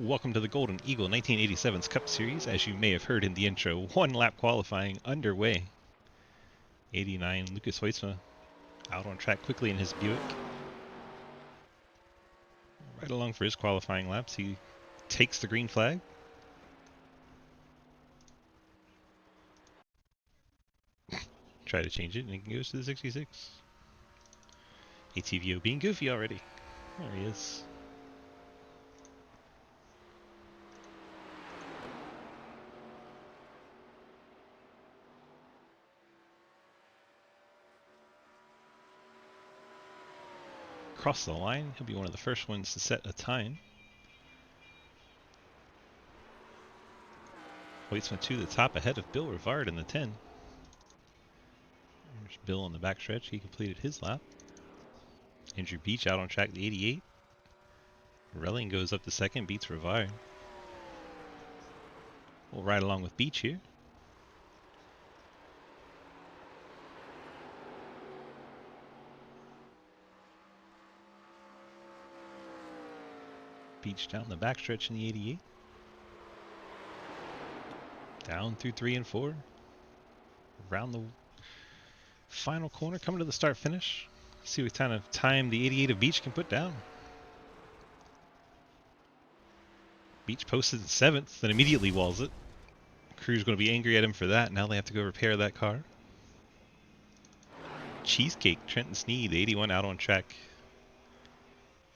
Welcome to the Golden Eagle 1987's Cup Series. As you may have heard in the intro, one lap qualifying underway. 89 Lucas Hoytsma out on track quickly in his Buick. Right along for his qualifying laps. He takes the green flag. Try to change it and he goes to the 66. ATVO being goofy already. There he is. Across the line, he'll be one of the first ones to set a time. Hoytsma to the top ahead of Bill Rivard in the 10. There's Bill on the backstretch. He completed his lap. Andrew Beach out on track, the 88. Relling goes up to second, beats Rivard. We'll ride along with Beach here. Beach down the backstretch in the 88. Down through 3 and 4. Around the final corner, coming to the start finish. See what kind of time the 88 of Beach can put down. Beach posted in 7th, then immediately walls it. Crew's going to be angry at him for that. Now they have to go repair that car. Cheesecake, Trenton Sneed, 81 out on track.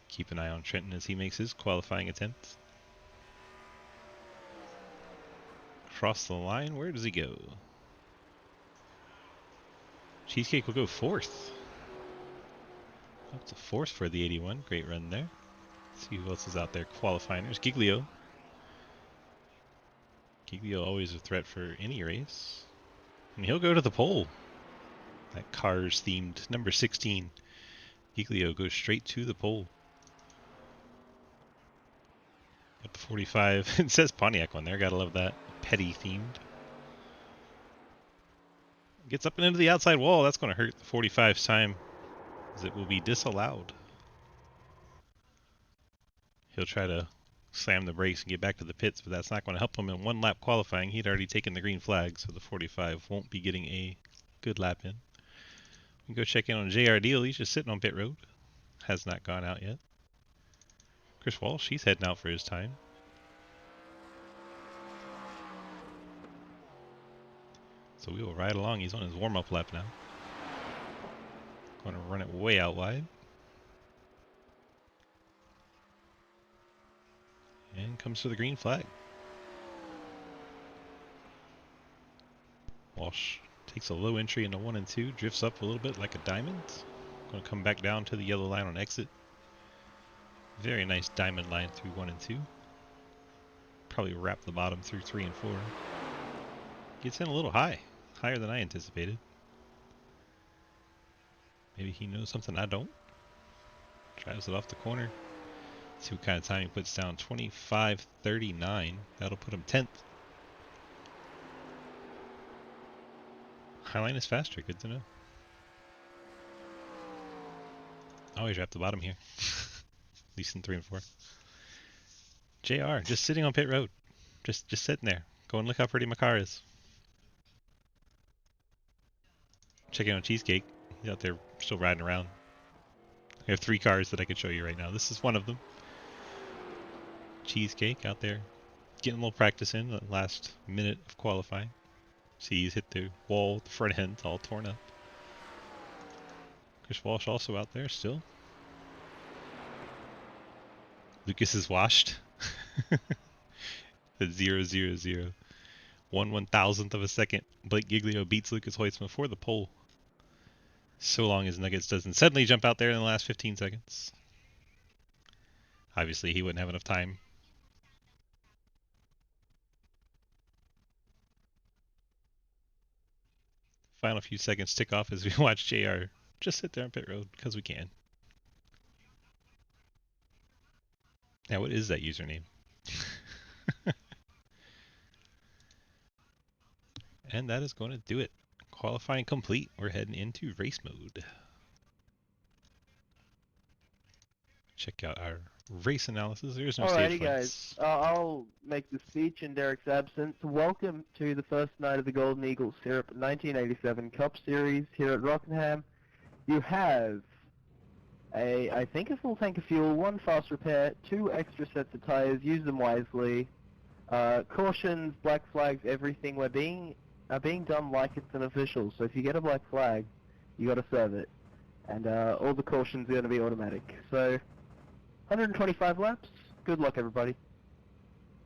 Keep an eye on Trenton as he makes his qualifying attempt. Cross the line, where does he go? Cheesecake will go 4th. Up to 4th for the 81. Great run there. Let's see who else is out there qualifying. There's Giglio. Giglio always a threat for any race. And he'll go to the pole. That Cars themed number 16. Giglio goes straight to the pole. Got the 45. It says Pontiac on there. Gotta love that. Petty themed. Gets up and into the outside wall. That's going to hurt the 45's time, as it will be disallowed. He'll try to slam the brakes and get back to the pits, but that's not going to help him in one lap qualifying. He'd already taken the green flag, so the 45 won't be getting a good lap in. We can go check in on JR Deal. He's just sitting on pit road. Has not gone out yet. Chris Walsh, he's heading out for his time. So we will ride along. He's on his warm-up lap now. Going to run it way out wide. And comes to the green flag. Walsh takes a low entry into 1 and 2. Drifts up a little bit like a diamond. Going to come back down to the yellow line on exit. Very nice diamond line through 1 and 2. Probably wrap the bottom through 3 and 4. Gets in a little high. Higher than I anticipated. Maybe he knows something I don't. Drives it off the corner. See what kind of time he puts down. 25:39. That'll put him 10th. Highline is faster. Good to know. Always wrap the bottom here. At least in 3 and 4. JR just sitting on pit road. Just sitting there. Go and look how pretty my car is. Checking on Cheesecake. He's out there still riding around. I have 3 cars that I could show you right now. This is one of them. Cheesecake out there getting a little practice in the last minute of qualifying. See, he's hit the wall, the front end all torn up. Chris Walsh also out there still. Lucas is washed. At 0-0-0. 1/1000th of a second. Blake Giglio beats Lucas Hoytsma for the pole. So long as Nuggets doesn't suddenly jump out there in the last 15 seconds. Obviously, he wouldn't have enough time. Final few seconds tick off as we watch JR just sit there on pit road because we can. Now, what is that username? And that is going to do it. Qualifying complete. We're heading into race mode. Check out our race analysis. There's no Alrighty, stage guys. points. I'll make the speech in Derek's absence. Welcome to the first night of the Golden Eagle Syrup 1987 Cup Series here at Rockingham. You have I think a full tank of fuel, 1 fast repair, 2 extra sets of tires. Use them wisely. Cautions, black flags, everything are being done like it's an official. So if you get a black flag, you got to serve it, and all the cautions are going to be automatic. So 125 laps. Good luck, everybody.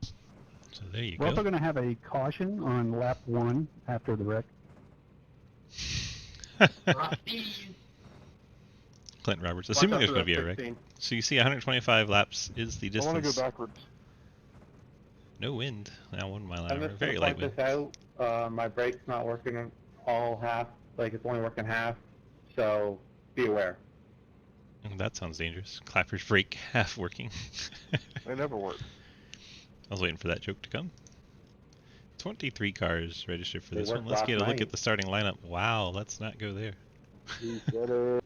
So there you We're go. also going to have a caution on lap 1 after the wreck. Clint Roberts, assuming there's going to be a wreck. So you see 125 laps is the distance. I want to go backwards. No wind, now 1 mile an I'm hour, just very gonna light point wind. this out. My brake's not working all half, like it's only working half, so be aware. That sounds dangerous. Clapper's brake half working. They never work. I was waiting for that joke to come. 23 cars registered for They this one. worked Let's last get a look night. at the starting lineup. Wow, let's not go there. You said it.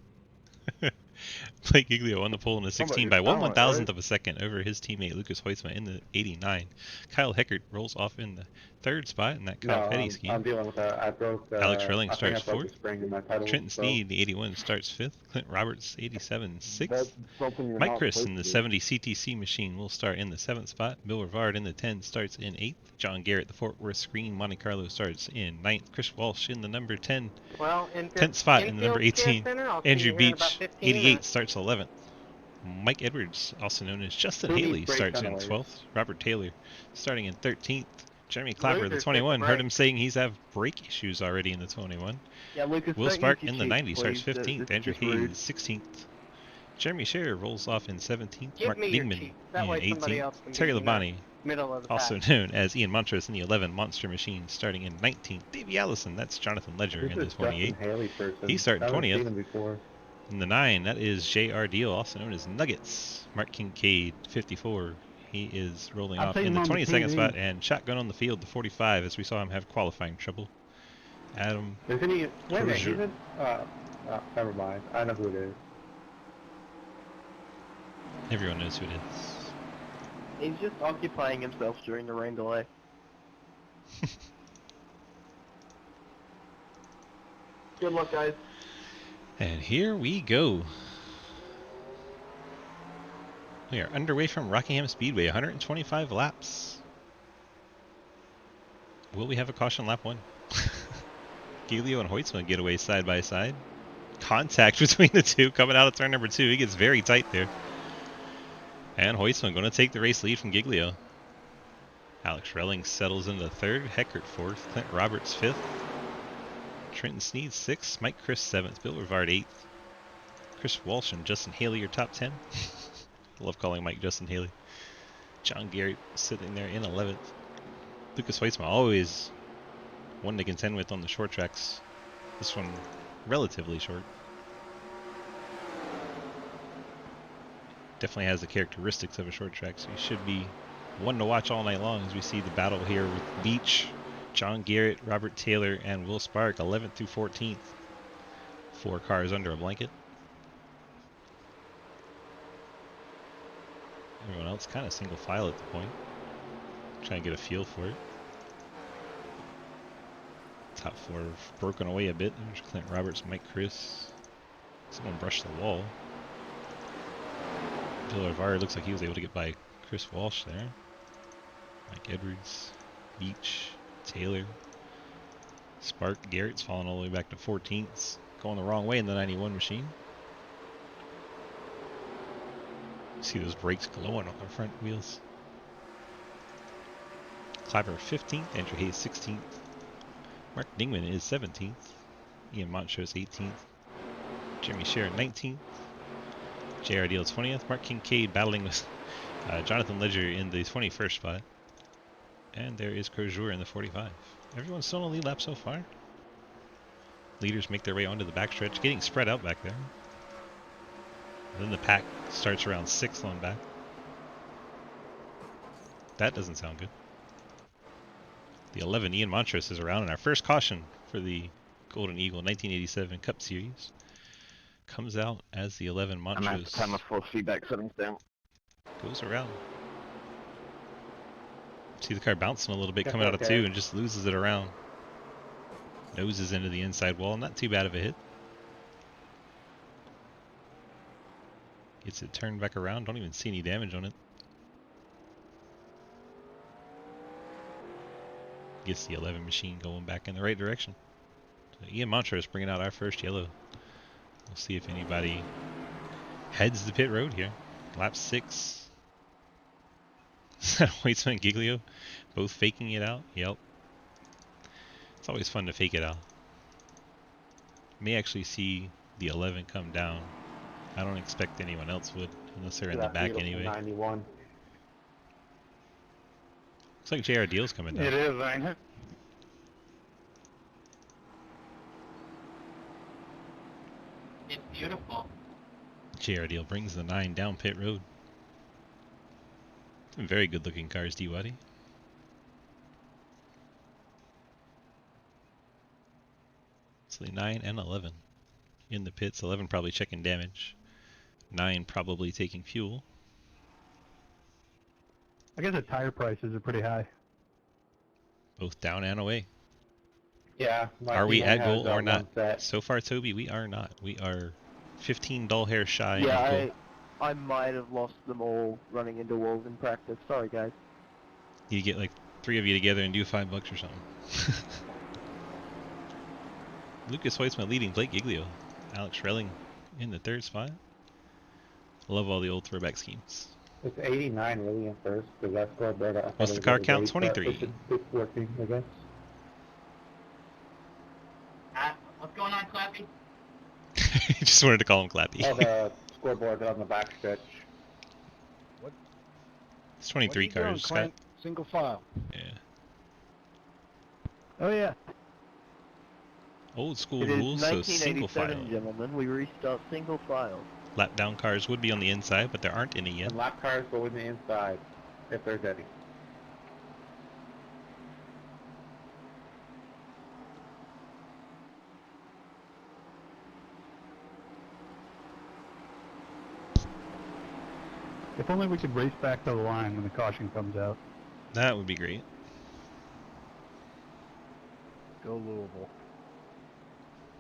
Blake Giglio on the pole in the 16 by your talent, 1/1000th right? of a second over his teammate Lucas Hoytsma in the 89. Kyle Heckert rolls off in the 3rd spot in that Kyle Petty scheme. I'm dealing with that. I broke the. Alex Relling I think starts I broke 4th. the spring in my pedals, Trenton so- Sneed, the 81, starts 5th. Clint Roberts, 87, 6th. That's something you're Mike not Chris supposed in the to do. 70 CTC machine will start in the 7th spot. Bill Rivard in the 10 starts in 8th. John Garrett, the Fort Worth Screen Monte Carlo, starts in 9th. Chris Walsh in the number 10. Well, 10th spot in the number 18. Andrew Beach, 88, minutes. starts 11th. Mike Edwards, also known as Justin Who needs Haley, brake starts in ventilators? 12th. Robert Taylor starting in 13th. Jeremy Clapper, the Lucas, 21, take a heard break. him saying he's have brake issues already in the 21. Yeah, Lucas. Will don't Spark use your in the cheeks, 90 starts please. 15th. This is Andrew just rude. Hayes 16th. Jeremy Scherer rolls off in 17th. Give Mark me your Dingman cheeks. That in way somebody 18th. else can Terry be in the Labonte, middle of the also pack. known as Ian Montrose in the 11 Monster Machine, starting in 19th. Davey Allison, that's Jonathan Ledger Who's in the this 28th. Justin Haley person? He's starting I haven't 20th. seen him before. In the 9, that is J.R. Deal, also known as Nuggets. Mark Kincaid, 54. He is rolling I've off seen in the him on the 22nd TV. spot, and shotgun on the field, the 45, as we saw him have qualifying trouble. Adam, Isn't he? Wait a minute, Crozier. he's in. Never mind. I know who it is. everyone knows who it is. He's just occupying himself during the rain delay. Good luck, guys. And here we go. We are underway from Rockingham Speedway, 125 laps. Will we have a caution lap 1? Giglio and Hoytsma get away side by side. Contact between the two coming out of turn number 2. He gets very tight there. And Hoytsma going to take the race lead from Giglio. Alex Relling settles into 3rd. Heckert 4th. Clint Roberts 5th. Trenton Sneed 6th. Mike Chris 7th. Bill Rivard 8th. Chris Walsh and Justin Haley are top 10. I love calling Mike Justin Haley. John Garrett sitting there in 11th. Lucas Hoytsma, always one to contend with on the short tracks. This one relatively short. Definitely has the characteristics of a short track, so he should be one to watch all night long as we see the battle here with Beach, John Garrett, Robert Taylor, and Will Spark, 11th through 14th. 4 cars under a blanket. Everyone else kind of single file at the point. Trying to get a feel for it. Top 4 have broken away a bit. There's Clint Roberts, Mike Chris. Someone brushed the wall. Bill Rivard looks like he was able to get by Chris Walsh there. Mike Edwards, Beach, Taylor. Spark, Garrett's falling all the way back to 14th. Going the wrong way in the 91 machine. See those brakes glowing on the front wheels. Clapper 15th, Andrew Hayes 16th. Mark Dingman is 17th. Ian Montrose 18th. Jeremy Scherer 19th. J.R. Deal 20th. Mark Kincaid battling with Jonathan Ledger in the 21st spot. And there is Crozier in the 45. Everyone's still on the lead lap so far. Leaders make their way onto the backstretch, getting spread out back there. Then the pack starts around 6th on back. That doesn't sound good. The 11, Ian Montrose, is around, and our first caution for the Golden Eagle 1987 Cup Series comes out as the 11 I'm gonna have to Montrose. turn my force feedback settings down. Goes around. See the car bouncing a little bit That's coming out of okay. 2 and just loses it around. Noses into the inside wall. Not too bad of a hit. Gets it turned back around. Don't even see any damage on it. Gets the 11 machine going back in the right direction. So Ian Montrose bringing out our first yellow. We'll see if anybody heads the pit road here. Lap 6. Weitzman and Giglio both faking it out. Yep. It's always fun to fake it out. May actually see the 11 come down. I don't expect anyone else would, unless they're in the That back beautiful anyway. 91. Looks like JR Deal's coming down. It is, ain't it? It's beautiful. JR Deal brings the 9 down pit road. Some very good looking cars, D-Waddy. So the 9 and 11 in the pits. 11 probably checking damage. 9 probably taking fuel. I guess the tire prices are pretty high. Both down and away. Yeah. my Are we team at has, goal or one not? set. So far, Toby, we are not. We are 15 dull hairs shy of Yeah, goal. I might have lost them all running into walls in practice. Sorry, guys. You get like 3 of you together and do $5 or something. Lucas Weitzman leading Blake Giglio. Alex Relling in the 3rd spot. Love all the old throwback schemes. It's 89 really in first, because that scoreboard. I thought What's it the was car really count? great, but 23. It's working, I guess. What's going on, Clappy? Just wanted to call him Clappy. Oh, the scoreboard on the back stretch. It's 23 cars, Scott. Single file. Yeah. Oh yeah. Old school It is rules, so single 1987, file. gentlemen. We restart single file. Lap down cars would be on the inside, but there aren't any yet. And lap cars go in the inside, if there's any. If only we could race back to the line when the caution comes out. That would be great. Go Louisville.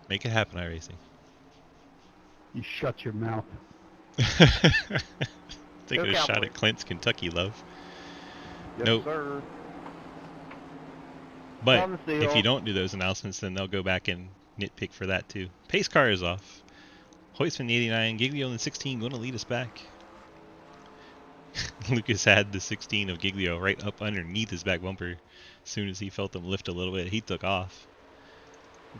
Make it happen, iRacing. You shut your mouth. Taking a Go shot Cowboys. at Clint's Kentucky love. Yes, Nope. sir. But On the if you seal. don't do those announcements, then they'll go back and nitpick for that too. Pace car is off. Hoistman the 89, Giglio in the 16 going to lead us back. Lucas had the 16 of Giglio right up underneath his back bumper. As soon as he felt them lift a little bit, he took off.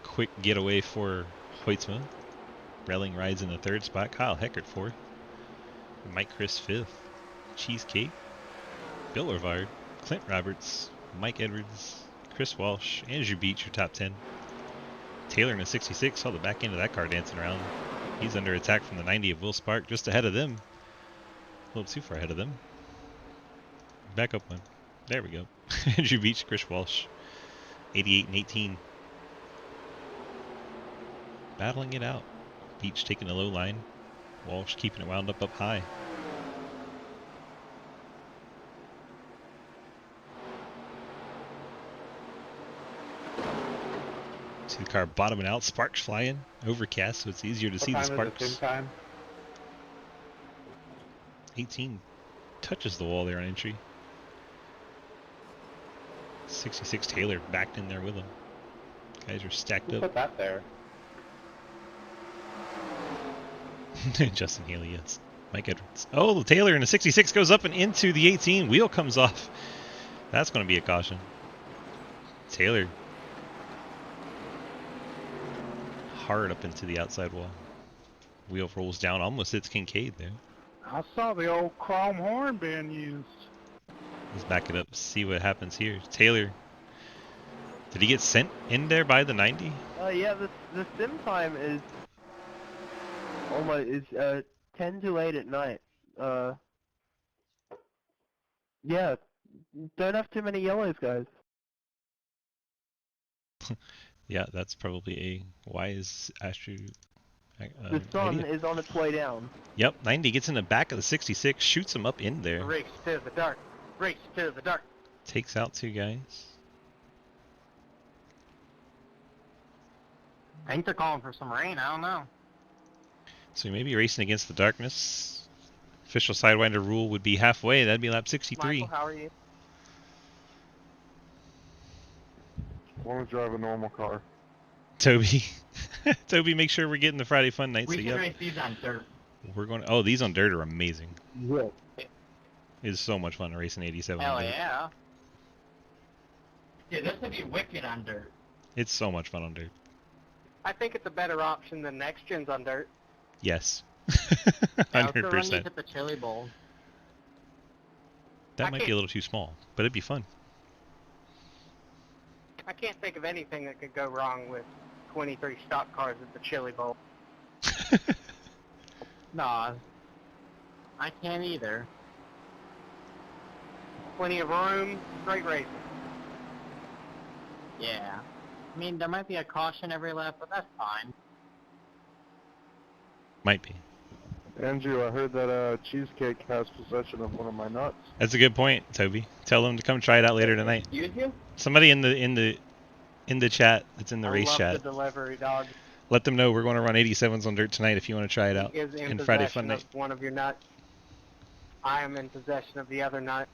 Quick getaway for Hoitzma. Relling rides in the 3rd spot. Kyle Heckert 4th. Mike Chris 5th. Cheesecake. Bill Orvard. Clint Roberts. Mike Edwards. Chris Walsh. Andrew Beach, your top 10. Taylor in a 66. Saw the back end of that car dancing around. He's under attack from the 90 of Will Spark. Just ahead of them. A little too far ahead of them. Back up one. There we go. Andrew Beach, Chris Walsh. 88 and 18. Battling it out. Beach taking the low line. Walsh keeping it wound up high. See the car bottoming out. Sparks flying. Overcast, so it's easier to see the What time is it? sparks. Same time? 18 touches the wall there on entry. 66 Taylor backed in there with him. Guys are stacked Who up. put that there? Justin Haley, yes. Mike Edwards. Oh, the Taylor in the 66 goes up and into the 18. Wheel comes off. That's going to be a caution. Taylor. Hard up into the outside wall. Wheel rolls down, almost hits Kincaid there. I saw the old chrome horn being used. Let's back it up, see what happens here. Taylor. Did he get sent in there by the 90? Yeah, the sim time is almost 10 to 8 at night. Yeah, don't have too many yellows, guys. Yeah, that's probably a wise The sun idea. is on its way down. Yep, 90 gets in the back of the 66, shoots him up in there. Race to the dark. Race to the dark. Takes out 2 guys. I think they're calling for some rain. I don't know. So we may be racing against the darkness. Official Sidewinder rule would be halfway. That'd be lap 63. Michael, how are you? I want to drive a normal car. Toby. Toby, make sure we're getting the Friday Fun Night. We So should yep, race these on dirt. we're going. Oh, these on dirt are amazing. Yeah. It's so much fun racing 87 Hell on dirt. yeah. Dude, this would be wicked on dirt. It's so much fun on dirt. I think it's a better option than next gens on dirt. Yes. Yeah, let's go run these 100%. at the Chili Bowl. That I might be a can't- little too small, but it'd be fun. I can't think of anything that could go wrong with 23 stock cars at the Chili Bowl. Nah, I can't either. Plenty of room, great racing. Yeah. I mean, there might be a caution every lap, but that's fine. Might be. Andrew, I heard that Cheesecake has possession of one of my nuts. That's a good point, Toby. Tell them to come try it out later tonight. Excuse you? Somebody in the chat that's in the I race love chat. the delivery dog. Let them know we're going to run 87s on dirt tonight if you want to try it out. He is in And Friday possession Fun Night. of one of your nuts. I am in possession of the other nut.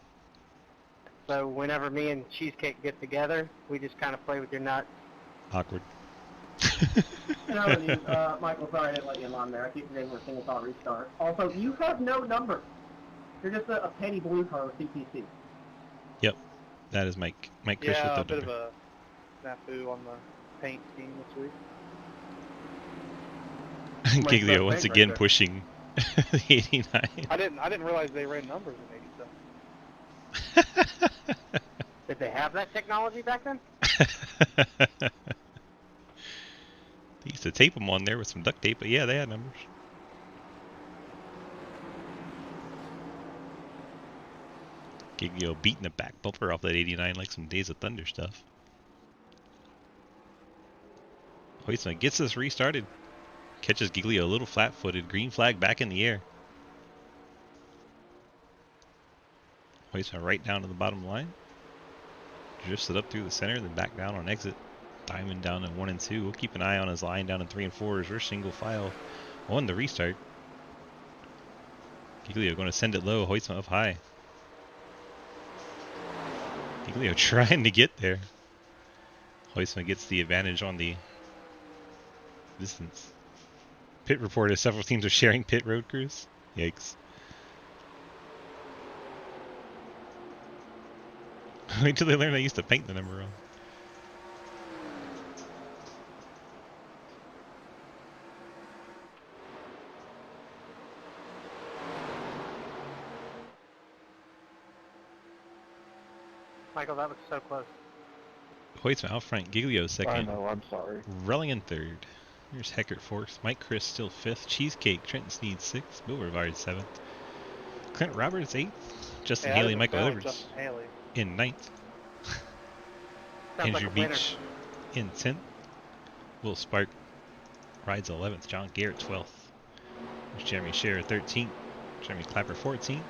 So whenever me and Cheesecake get together, we just kind of play with your nut. Awkward. Michael, sorry I didn't let you on there. I keep forgetting we're single thought restart. Also, you have no number. You're just a petty blue car with CPC. That is Mike. Mike Chris Yeah, a with the bit of number. a snafu on the paint scheme this week. Mike's Giglio so once big right again there. pushing the 89. I didn't realize they ran numbers in 87. Did they have that technology back then? They used to tape them on there with some duct tape, but yeah, they had numbers. Giglio beating the back bumper off that 89 like some Days of Thunder stuff. Hoytsma gets us restarted. Catches Giglio a little flat-footed. Green flag back in the air. Hoytsma right down to the bottom line. Drifts it up through the center, then back down on exit. Diamond down in 1 and 2. We'll keep an eye on his line down in 3 and 4 as we're single file on the restart. Giglio going to send it low. Hoytsma up high. Giglio trying to get there. Hoytsma gets the advantage on the distance. Pit report is several teams are sharing pit road crews. Yikes. Wait till they learn they used to paint the number wrong. Michael, that was so close. Hoytsma out front. Giglio I second. know, I'm sorry. Relling in third. Here's Heckert fourth. Mike Chris still fifth. Cheesecake. Trenton Sneed sixth. Bill Rivard seventh. Clint Roberts eighth. Justin Haley, Michael Edwards Justin Haley. in ninth. Sounds Andrew like a winner. Beach in 10th. Will Spark rides 11th. John Garrett 12th. There's Jeremy Scherer 13th. Jeremy Clapper 14th.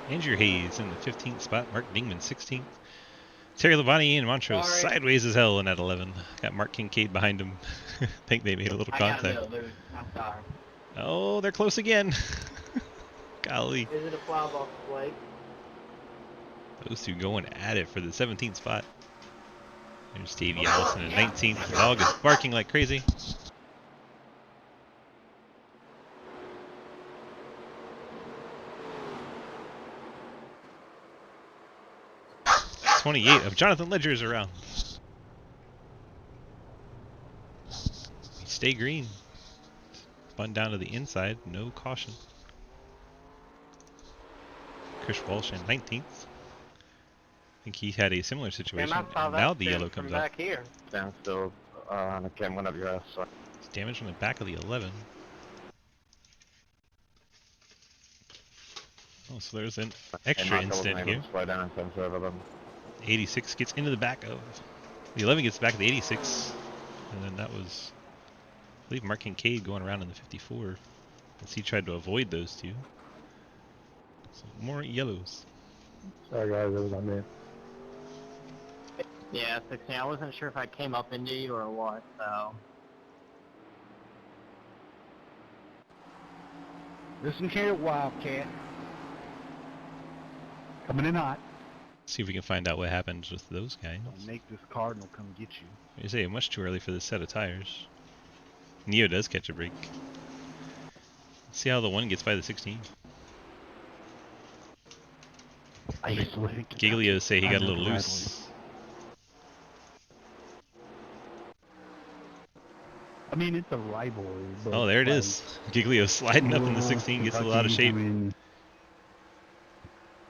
Andrew Hayes in the 15th spot. Mark Dingman 16th. Terry Labonte and Montrose Sorry. sideways as hell in at 11. Got Mark Kincaid behind him. Think they made a little I got a contact. little loose. I'm sorry. Oh, they're close again. Golly. Is it a fly ball plate? Those two going at it for the 17th spot. There's Stevie Allison in 19th. The dog is barking like crazy. 28 of Jonathan Ledger is around. We stay green. Spun down to the inside, no caution. Chris Walsh in 19th. I think he had a similar situation. And I saw And that now the spin yellow from comes up. back here. Standstill on a cam went up your ass. Sorry. It's damage on the back of the 11. Oh, so there's an extra incident here. Slow down in terms of them. 86 gets into the back of the 11, gets back to the 86, and then that was believe Mark Kincaid going around in the 54, as he tried to avoid those two. So more yellows. Sorry guys, that was on me. Yeah, 16. I wasn't sure if I came up into you or what, so. Listen here, Wildcat. Coming in hot. See if we can find out what happens with those guys. Don't make this Cardinal come get you. You say much too early for this set of tires. Neo does catch a break. Let's see how the 1 gets by the 16. I used to live in Giglio say he got a little Congratulations. loose. I mean, it's a rivalry. But Oh, there it like, is. Giglio sliding up in the 16, gets a little out of Kentucky, shape. I mean,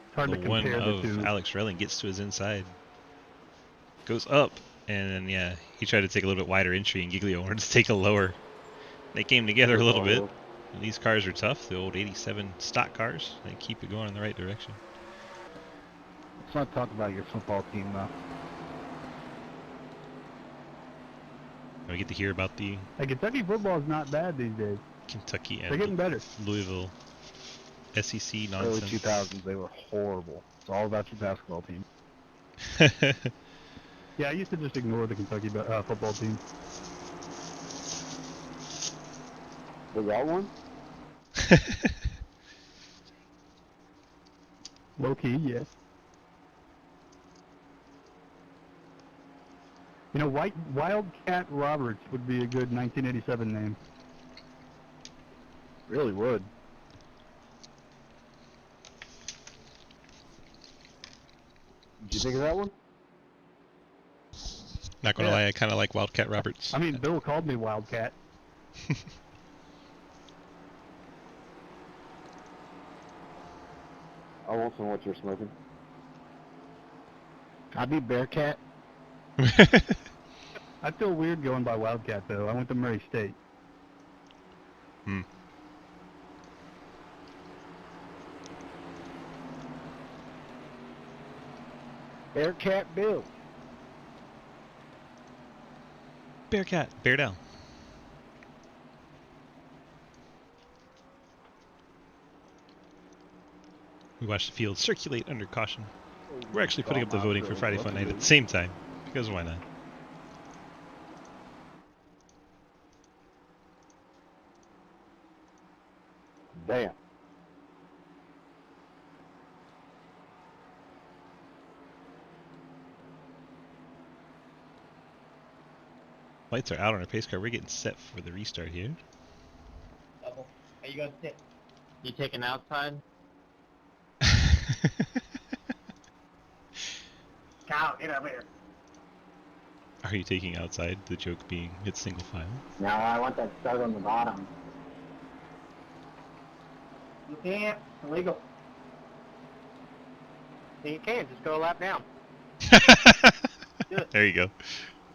it's hard The to one compare the of two. Alex Relling gets to his inside. Goes up, and then, yeah, he tried to take a little bit wider entry, and Giglio wanted to take a lower. They came together a little bit. And these cars are tough, the old 87 stock cars. They keep it going in the right direction. Let's not talk about your football team, though. We get to hear about the Hey, Kentucky football is not bad these days. Kentucky They're getting and better. Louisville SEC Early nonsense. 2000s, they were horrible. It's all about your basketball team. Yeah, I used to just ignore the Kentucky football team. We got one? Low key, yeah. You know, Wildcat Roberts would be a good 1987 name. Really would. Did you think of that one? Not gonna Yeah. lie, I kind of like Wildcat Roberts. I mean, Bill called me Wildcat. I want some of what you're smoking. I'd be Bearcat. I feel weird going by Wildcat, though. I went to Murray State. Bearcat Bill. Bearcat, bear down. We watch the field circulate under caution. We're actually putting up the voting for Friday Fun Night at the same time, because why not? Damn. Lights are out on our pace car. We're getting set for the restart here. Double. Are you guys You taking outside? Kyle, get over here. Are you taking outside? The joke being it's single file. No, I want that start on the bottom. You can't. Illegal. You can. Just go a lap down. There you go.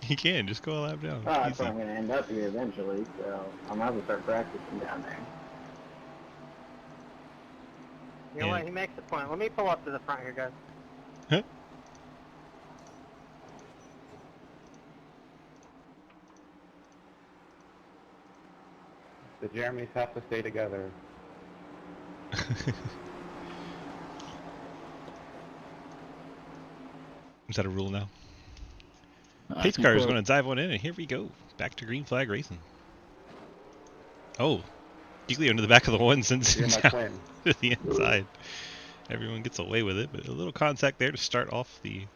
You can just go a lap down. Oh, that's Easy. where I'm going to end up here eventually, so I might as well start practicing down there. You know Yeah. what? He makes a point. Let me pull up to the front here, guys. Huh? The Jeremys have to stay together. Is that a rule now? Pace car is going to dive one in, and here we go. Back to green flag racing. Oh, Giglio into the back of the 1 sends You're it my down twin. to the inside. Everyone gets away with it, but a little contact there to start off the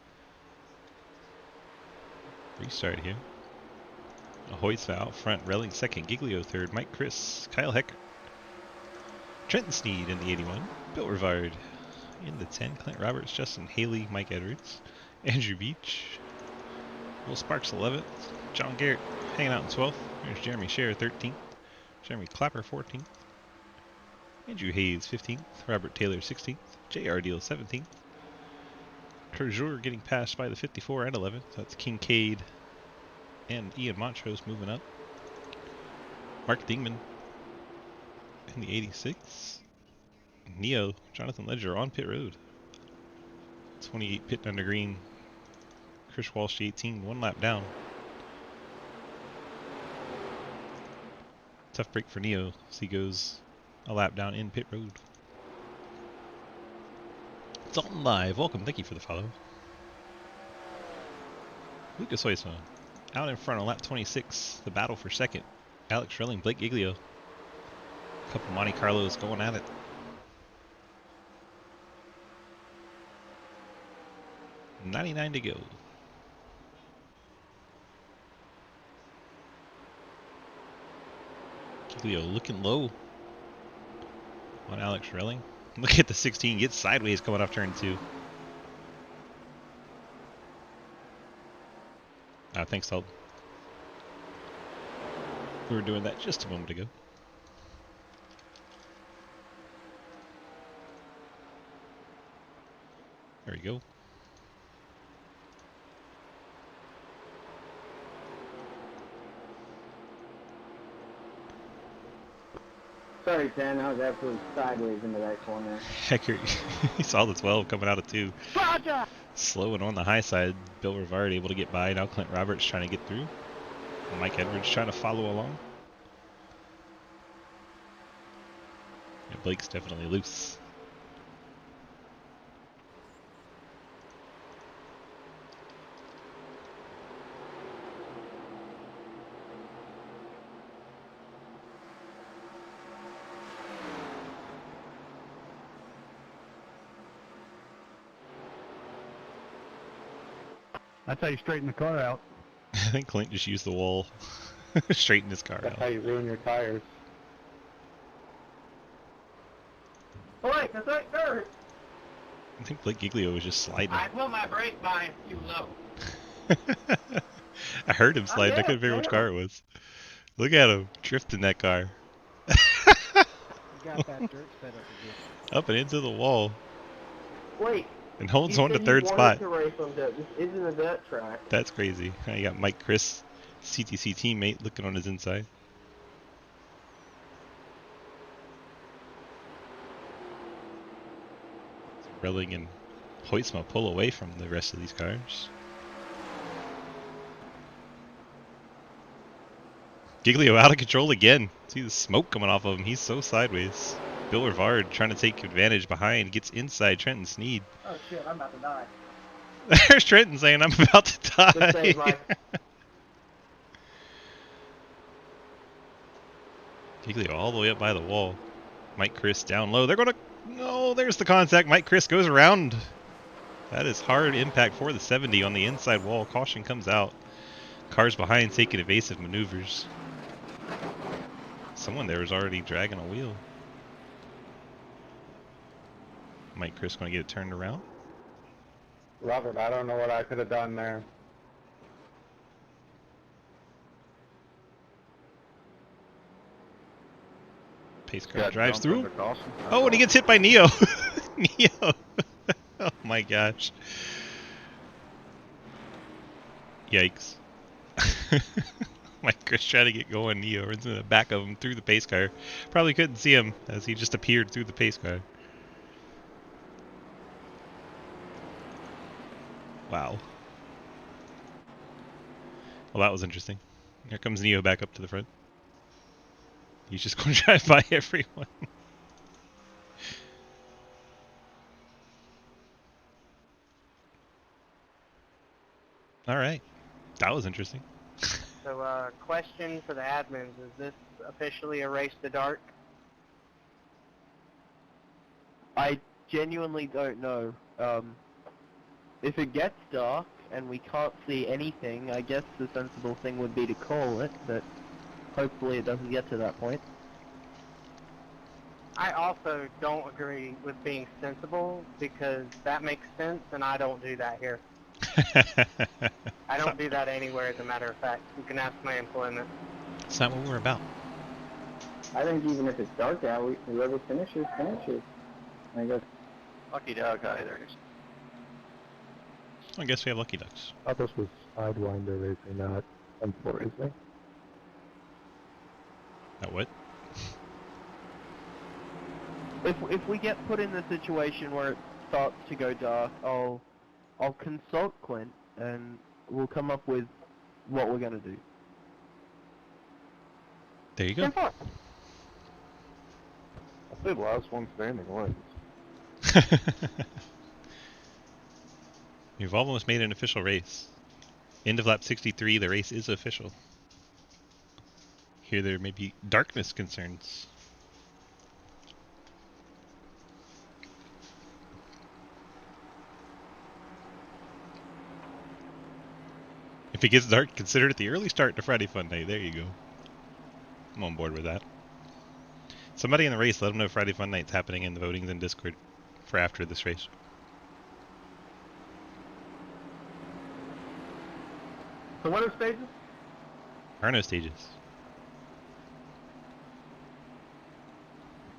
restart here. Ahoy's out front, Relling second, Giglio third, Mike Chris, Kyle Hecker. Trenton Sneed in the 81, Bill Rivard in the 10, Clint Roberts, Justin Haley, Mike Edwards, Andrew Beach, Will Sparks 11th, John Garrett hanging out in 12th, there's Jeremy Scher 13th, Jeremy Clapper 14th, Andrew Hayes 15th, Robert Taylor 16th, J.R. Deal 17th, Terjour getting passed by the 54 and 11th, that's Kincaid and Ian Montrose moving up, Mark Dingman in the 86, Neo, Jonathan Ledger on pit road, 28 pit under green, Chris Walsh 18, 1 lap down. Tough break for Neo as he goes a lap down in pit road. Dalton Live, welcome, thank you for the follow. Lucas Hoisma, out in front on lap 26, the battle for second. Alex Schrilling, Blake Giglio. A couple Monte Carlos going at it. .99 to go. Giglio looking low on Alex Schrilling. Look at the 16, gets sideways coming off turn 2. Thanks, Todd. We were doing that just a moment ago. There we go. Sorry, Ken, I was absolutely sideways into that corner. Heck, he saw the 12 coming out of 2. Roger! Slow and on the high side. Bill Rivard able to get by. Now Clint Roberts trying to get through. Mike Edwards trying to follow along. Yeah, Blake's definitely loose. That's how you straighten the car out. I think Clint just used the wall. Straighten his car That's out. how you ruin your tires. Blake, is that dirt? I think Blake Giglio was just sliding. I put my brake bind too low. I heard him sliding. I couldn't figure which car it was. Look at him drifting that car. Got that dirt set up again. Up and into the wall. Wait, And holds you on to said you third wanted spot. to race on dirt. This isn't a dirt track. That's crazy. You got Mike Chris, CTC teammate, looking on his inside. Relling and Hoytsma pull away from the rest of these cars. Giglio out of control again. See the smoke coming off of him. He's so sideways. Bill Rivard trying to take advantage behind. Gets inside Trenton Sneed. Oh shit, I'm about to die. There's Trenton saying, I'm about to Just save die. my- Giglio all the way up by the wall. Mike Chris down low. They're going to... No, there's the contact. Mike Chris goes around. That is hard impact for the 70 on the inside wall. Caution comes out. Cars behind taking evasive maneuvers. Someone there was already dragging a wheel. Mike Chris going to get it turned around. Robert, I don't know what I could have done there. Pace car Got drives dumped through. under caution. Oh, and he gets hit by Neo. Neo. Oh my gosh. Yikes. Mike Chris trying to get going. Neo runs in the back of him through the pace car. Probably couldn't see him as he just appeared through the pace car. Wow. Well, that was interesting. Here comes Neo back up to the front. He's just going to drive by everyone. All right. That was interesting. So, question for the admins, is this officially a race to dark? I genuinely don't know. If it gets dark and we can't see anything, I guess the sensible thing would be to call it, but hopefully it doesn't get to that point. I also don't agree with being sensible because that makes sense and I don't do that here. I don't do that anywhere, as a matter of fact. You can ask my employment. It's not what we're about. I think even if it's dark out, whoever finishes, finishes. I guess. Lucky dog either. I guess we have Lucky Ducks. I thought this was Sidewinder racing, not M4 racing. What? If we get put in the situation where it starts to go dark, I'll consult Clint and we'll come up with what we're gonna do. There you go. 10-4. I'll say the last one standing wins. We've almost made an official race. End of lap 63, the race is official. Here there may be darkness concerns. If it gets dark, consider it the early start to Friday Fun Day. There you go. I'm on board with that. Somebody in the race, let them know Friday Fun Night's happening in the votings in Discord for after this race. So what are stages? There are no stages.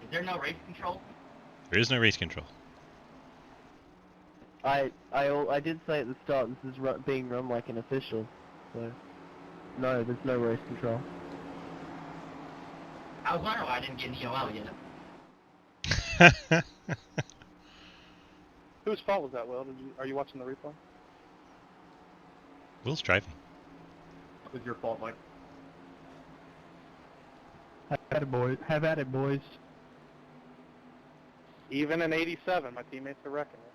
Is there no race control? There is no race control. I did say at the start this is being run like an official, so no, there's no race control. I was wondering why I didn't get an EOL yet. Whose fault was that, Will? Are you watching the replay? Will's driving. It was your fault, Mike. Have at it, boys. Have at it, boys. Even in '87, my teammates are wrecking it.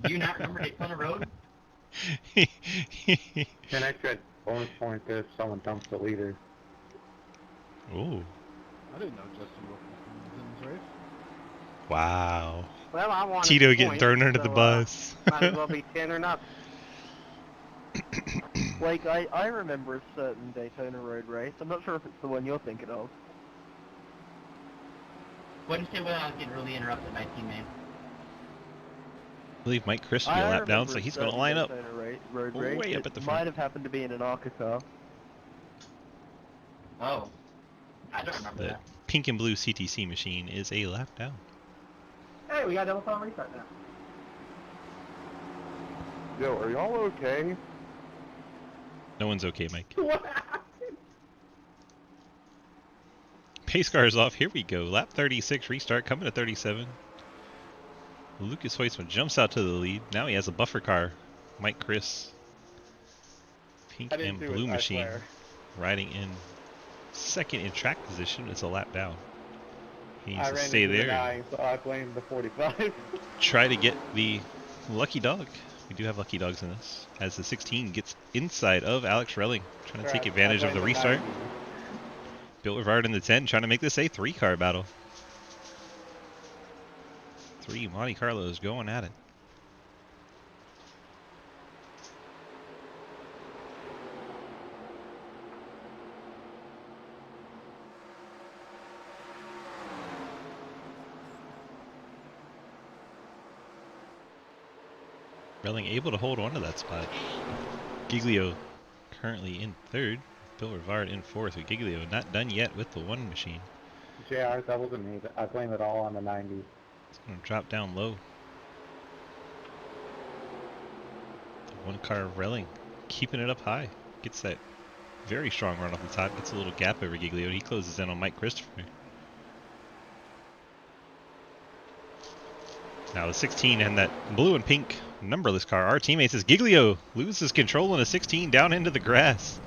Do you not remember Daytona Road? 10 extra bonus points if someone dumps the leader. Ooh. I didn't know Justin Wilkinson was in this race. Wow. Well, I wanted Tito the getting point, thrown under the so, bus. Might as well be 10 or nothing. Like, I remember a certain Daytona Road race. I'm not sure if it's the one you're thinking of. What did you say when I was getting really interrupted by teammate? I believe Mike Chris will be a lap down, so he's going to line up Road way race. up at the It front. might have happened to be in an ARCA car. Oh. I don't remember The that. pink and blue CTC machine is a lap down. Hey, we got double time restart now. Yo, are y'all okay? No one's okay, Mike. What happened? Pace car is off. Here we go. Lap 36 restart coming to 37. Lucas Hoisman jumps out to the lead. Now he has a buffer car. Mike Chris. Pink and blue machine riding in second in track position. It's a lap down. He needs to stay there and so I blame the 45. try to get the lucky dog. We do have lucky dogs in this. As the 16 gets inside of Alex Relling, trying to take advantage of the restart. Bill Rivard in the 10, trying to make this a 3-car battle. 3 Monte Carlos going at it. Relling able to hold on to that spot. Giglio currently in 3rd. Bill Rivard in 4th with Giglio not done yet with the 1 machine. JR, that wasn't me. I blame it all on the 90. It's going to drop down low. The 1 car of Relling keeping it up high. Gets that very strong run off the top. Gets a little gap over Giglio. He closes in on Mike Christopher. Now the 16 and that blue and pink numberless car. Our teammate says Giglio loses control in a 16 down into the grass.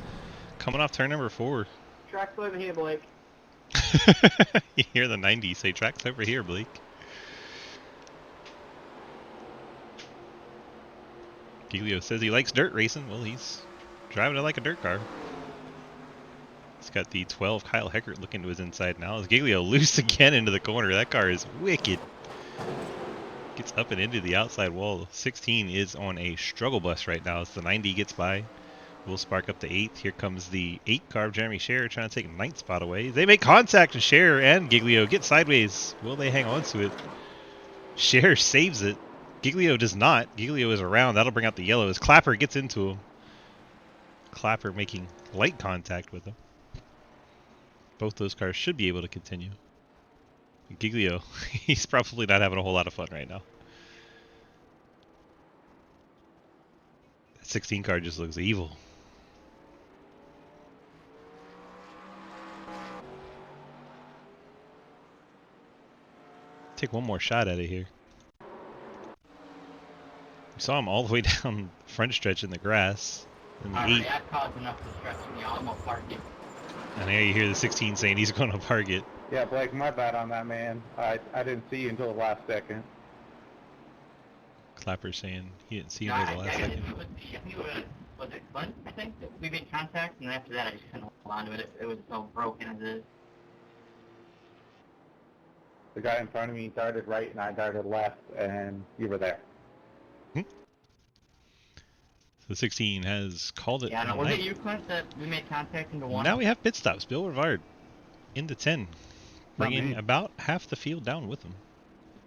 Coming off turn number 4. Track's over here, Blake. You hear the 90 say track's over here, Blake. Giglio says he likes dirt racing. Well, he's driving it like a dirt car. He's got the 12 Kyle Heckert looking to his inside now. As Giglio loose again into the corner. That car is wicked. Gets up and into the outside wall. 16 is on a struggle bus right now as the 90 gets by. Will spark up the 8th. Here comes the 8 car of Jeremy Scherer trying to take 9th spot away. They make contact and Scherer and Giglio get sideways. Will they hang on to it? Scherer saves it. Giglio does not. Giglio is around. That'll bring out the yellow as Clapper gets into him. Clapper making light contact with him. Both those cars should be able to continue. Giglio, he's probably not having a whole lot of fun right now. That 16 car just looks evil. Take one more shot at it here. We saw him all the way down the front stretch in the grass. In the 8. Alright, I've caused enough distress from y'all. I'm gonna park it. And now you hear the 16 saying he's going to park it. Yeah, Blake, my bad on that, man. I didn't see you until the last second. Clapper saying he didn't see No, him I until the last got it. second. I think it was it Clint, I think, that we made contact, and after that I just couldn't hold on to it. It was so broken as is. The guy in front of me darted right and I darted left, and you were there. The 16 has called it. Yeah, no, a was night. it you, Clint, that we made contact into one? Now we have pit stops. Bill Rivard into 10, Not bringing me. about half the field down with him.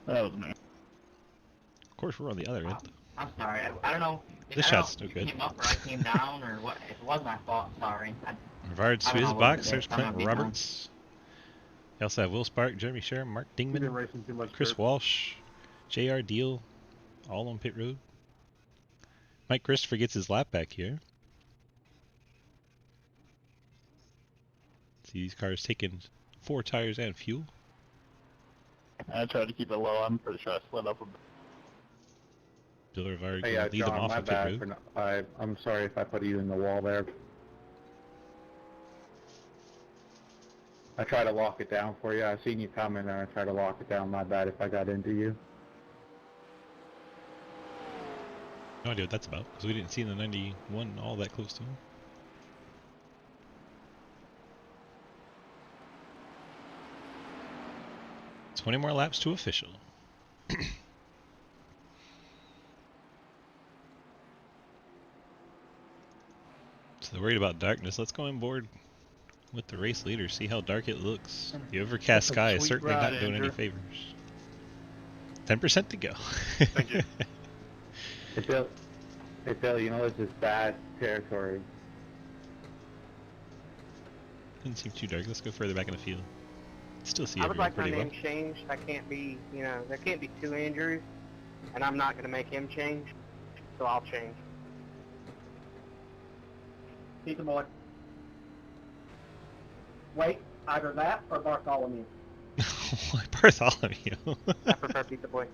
That was me. Of course, we're on the other end. I'm sorry. I don't know. This I don't shot's know no if you good. came up or I came down or what. If it was my fault, sorry. Rivard I don't to his know what box. it There's is. I'm Clint gonna be Roberts. We also have Will Spark, Jeremy Sher, Mark You've been Dingman, racing too much. Chris Kurt. Walsh, J.R. Deal, all on pit road. Mike Christopher gets his lap back here. See these cars taking 4 tires and fuel. I tried to keep it low. I'm pretty sure I slid up a bit. Bill Rivard Hey, going to lead them John, off my on pit bad. road. I'm sorry if I put you in the wall there. I tried to lock it down for you. I seen you coming and I tried to lock it down. My bad if I got into you. No idea what that's about, because we didn't see the 91 all that close to him. It's 20 more laps to official. So they're worried about darkness. Let's go on board with the race leader, see how dark it looks. The overcast sky is certainly not doing any favors. 10% to go. Thank you. Hey Bill, you know this is bad territory. Doesn't seem too dark. Let's go further back in the field. Still see I would everyone like my pretty well. name changed. I can't be, there can't be 2 Andrews, and I'm not going to make him change, so I'll change. Peter Boy. Wait, either that or Bartholomew. Why Bartholomew? I prefer Pizza Boy.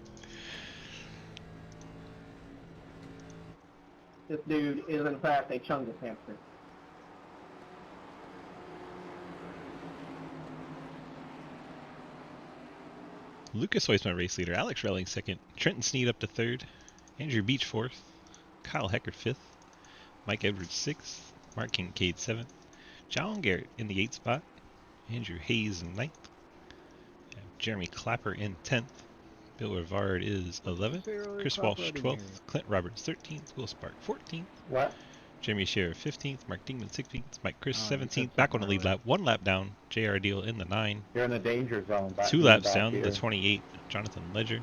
This dude is in fact a Chungus hamster. Lucas Hoisman race leader, Alex Relling second, Trenton Sneed up to third, Andrew Beach fourth, Kyle Heckert fifth, Mike Edwards sixth, Mark Kincaid seventh, John Garrett in the 8th spot, Andrew Hayes in 9th, Jeremy Clapper in 10th, Bill Rivard is 11th, Chris Walsh 12th, Clint Roberts 13th, Will Spark 14th, What? Jeremy Scherer 15th, Mark Dingman 16th, Mike Chris Oh, you said 17th, back on the something lead earlier. lap, 1 lap down, J.R. Deal in the 9, You're in the danger zone. Back 2 in the laps back down, here. the 28, Jonathan Ledger,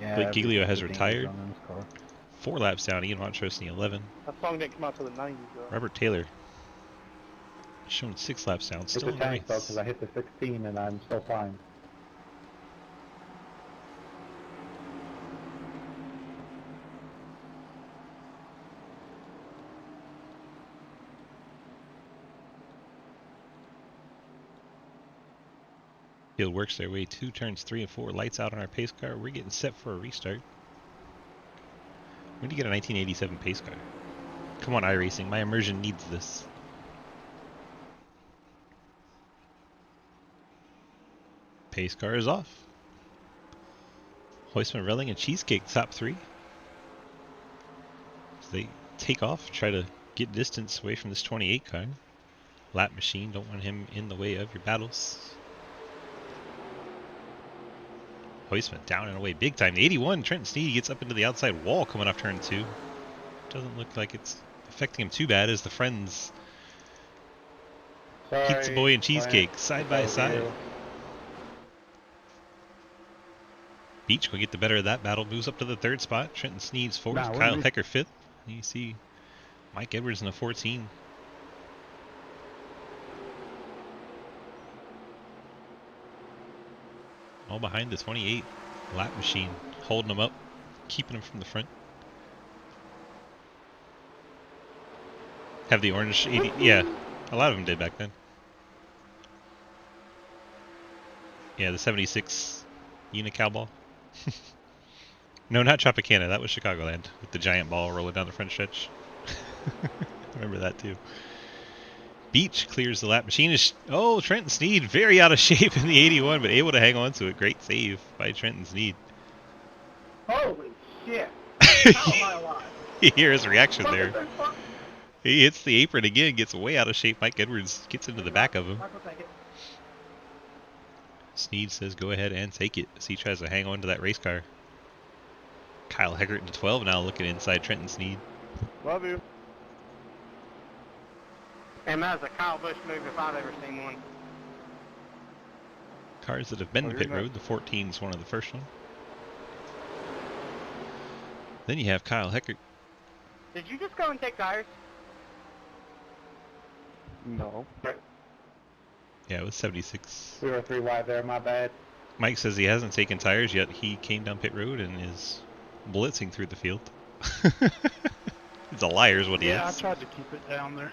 Yeah, Blake Giglio has everything's a danger retired. zone in this car. 4 laps down, Ian Montrose in the 11, That song didn't come out till the 90s, though. Robert Taylor shown 6 laps down, It's still a in the tank though, race. because I hit the 16 and I'm still fine. Field works their way 2 turns 3 and 4, lights out on our pace car. We're getting set for a restart. When do you get a 1987 pace car? Come on, iRacing, my immersion needs this. Pace car is off. Hoistman, Relling, and Cheesecake top 3. So they take off, try to get distance away from this 28 car. Lap machine, don't want him in the way of your battles. Hoistman down and away big time. The 81, Trenton Sneed gets up into the outside wall coming off turn 2. Doesn't look like it's affecting him too bad as the friends Sorry, Pizza Boy and Clint. Cheesecake side by It's side. you. Beach will get the better of that battle, moves up to the 3rd spot. Trenton Sneed's 4th, Nah, Kyle we're- Hecker 5th. And you see Mike Edwards in the 14. All behind the 28 lap machine, holding them up, keeping them from the front. Have the orange 80, yeah, a lot of them did back then. Yeah, the 76 Unical ball. No, not Tropicana, that was Chicagoland, with the giant ball rolling down the front stretch. I remember that too. Beach clears the lap. Machine is... Oh, Trenton Sneed, very out of shape in the 81, but able to hang on to it. Great save by Trenton Sneed. Holy shit! How am I alive? You hear his reaction Fucking there. thing, fuck. He hits the apron again, gets way out of shape. Mike Edwards gets into the back of him. Michael, take it. Sneed says go ahead and take it as he tries to hang on to that race car. Kyle Heckert in 12 now looking inside Trenton Sneed. Love you. And that was a Kyle Busch move if I've ever seen one. Cars that have been Oh, to you're pit not- road, the 14 is one of the first one. Then you have Kyle Heckert. Did you just go and take tires? No. Yeah, it was 76. 2 or 3 wide there, my bad. Mike says he hasn't taken tires yet. He came down pit road and is blitzing through the field. He's a liar is what he Yeah, I is. tried to keep it down there.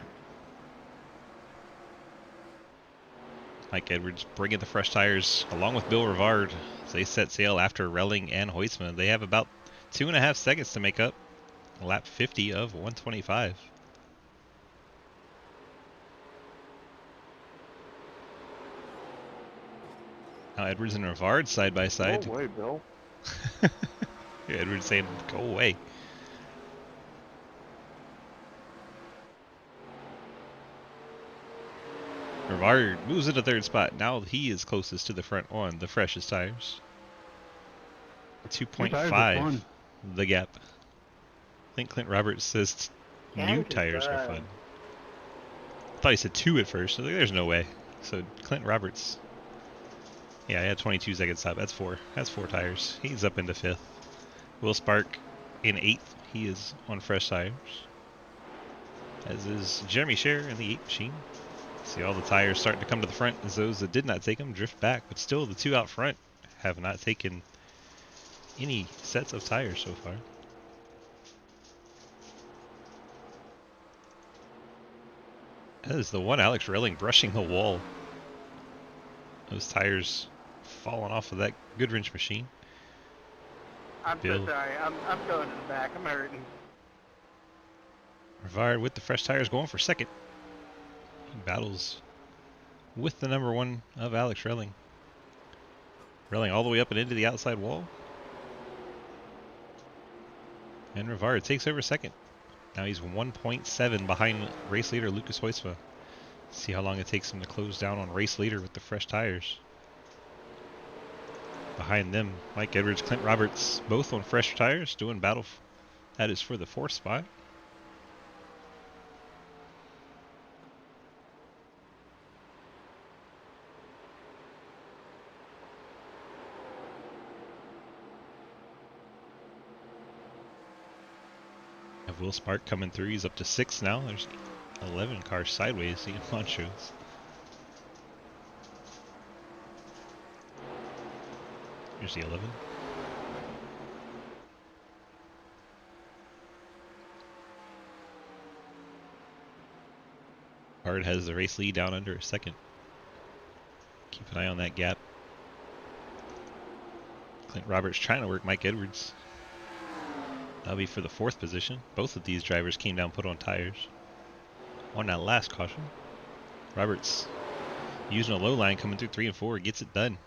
Mike Edwards bringing the fresh tires along with Bill Rivard as they set sail after Relling and Hoisman. They have about 2.5 seconds to make up lap 50 of 125. Now Edwards and Rivard side by side. No way, Bill. Edwards saying, go away. Rivard moves into third spot. Now he is closest to the front on the freshest tires. Tires are 2.5 fun. the gap. I think Clint Roberts says new tires are fun. I thought he said 2 at first. I was like, there's no way. So Clint Roberts. Yeah, he had 22 seconds stop. That's 4. That's 4 tires. He's up into 5th. Will Spark in 8th. He is on fresh tires. As is Jeremy Scher in the 8 machine. See all the tires starting to come to the front as those that did not take them drift back. But still, the 2 out front have not taken any sets of tires so far. That is the one Alex Relling brushing the wall. Those tires falling off of that Goodwrench machine. I'm Bill. so sorry. I'm going to the back. I'm hurting. Rivard with the fresh tires going for second. He battles with the number 1 of Alex Relling. Relling all the way up and into the outside wall. And Rivard takes over second. Now he's 1.7 behind race leader Lucas Hoisma. See how long it takes him to close down on race leader with the fresh tires. Behind them, Mike Edwards, Clint Roberts, both on fresh tires, doing battle. That is for the 4th spot. Have Will Spark coming through. He's up to 6 now. There's 11 cars sideways in Montrose. Here's the 11. Hard has the race lead down under a second. Keep an eye on that gap. Clint Roberts trying to work Mike Edwards. That'll be for the 4th position. Both of these drivers came down, put on tires. On that last caution. Roberts using a low line coming through 3 and 4. Gets it done.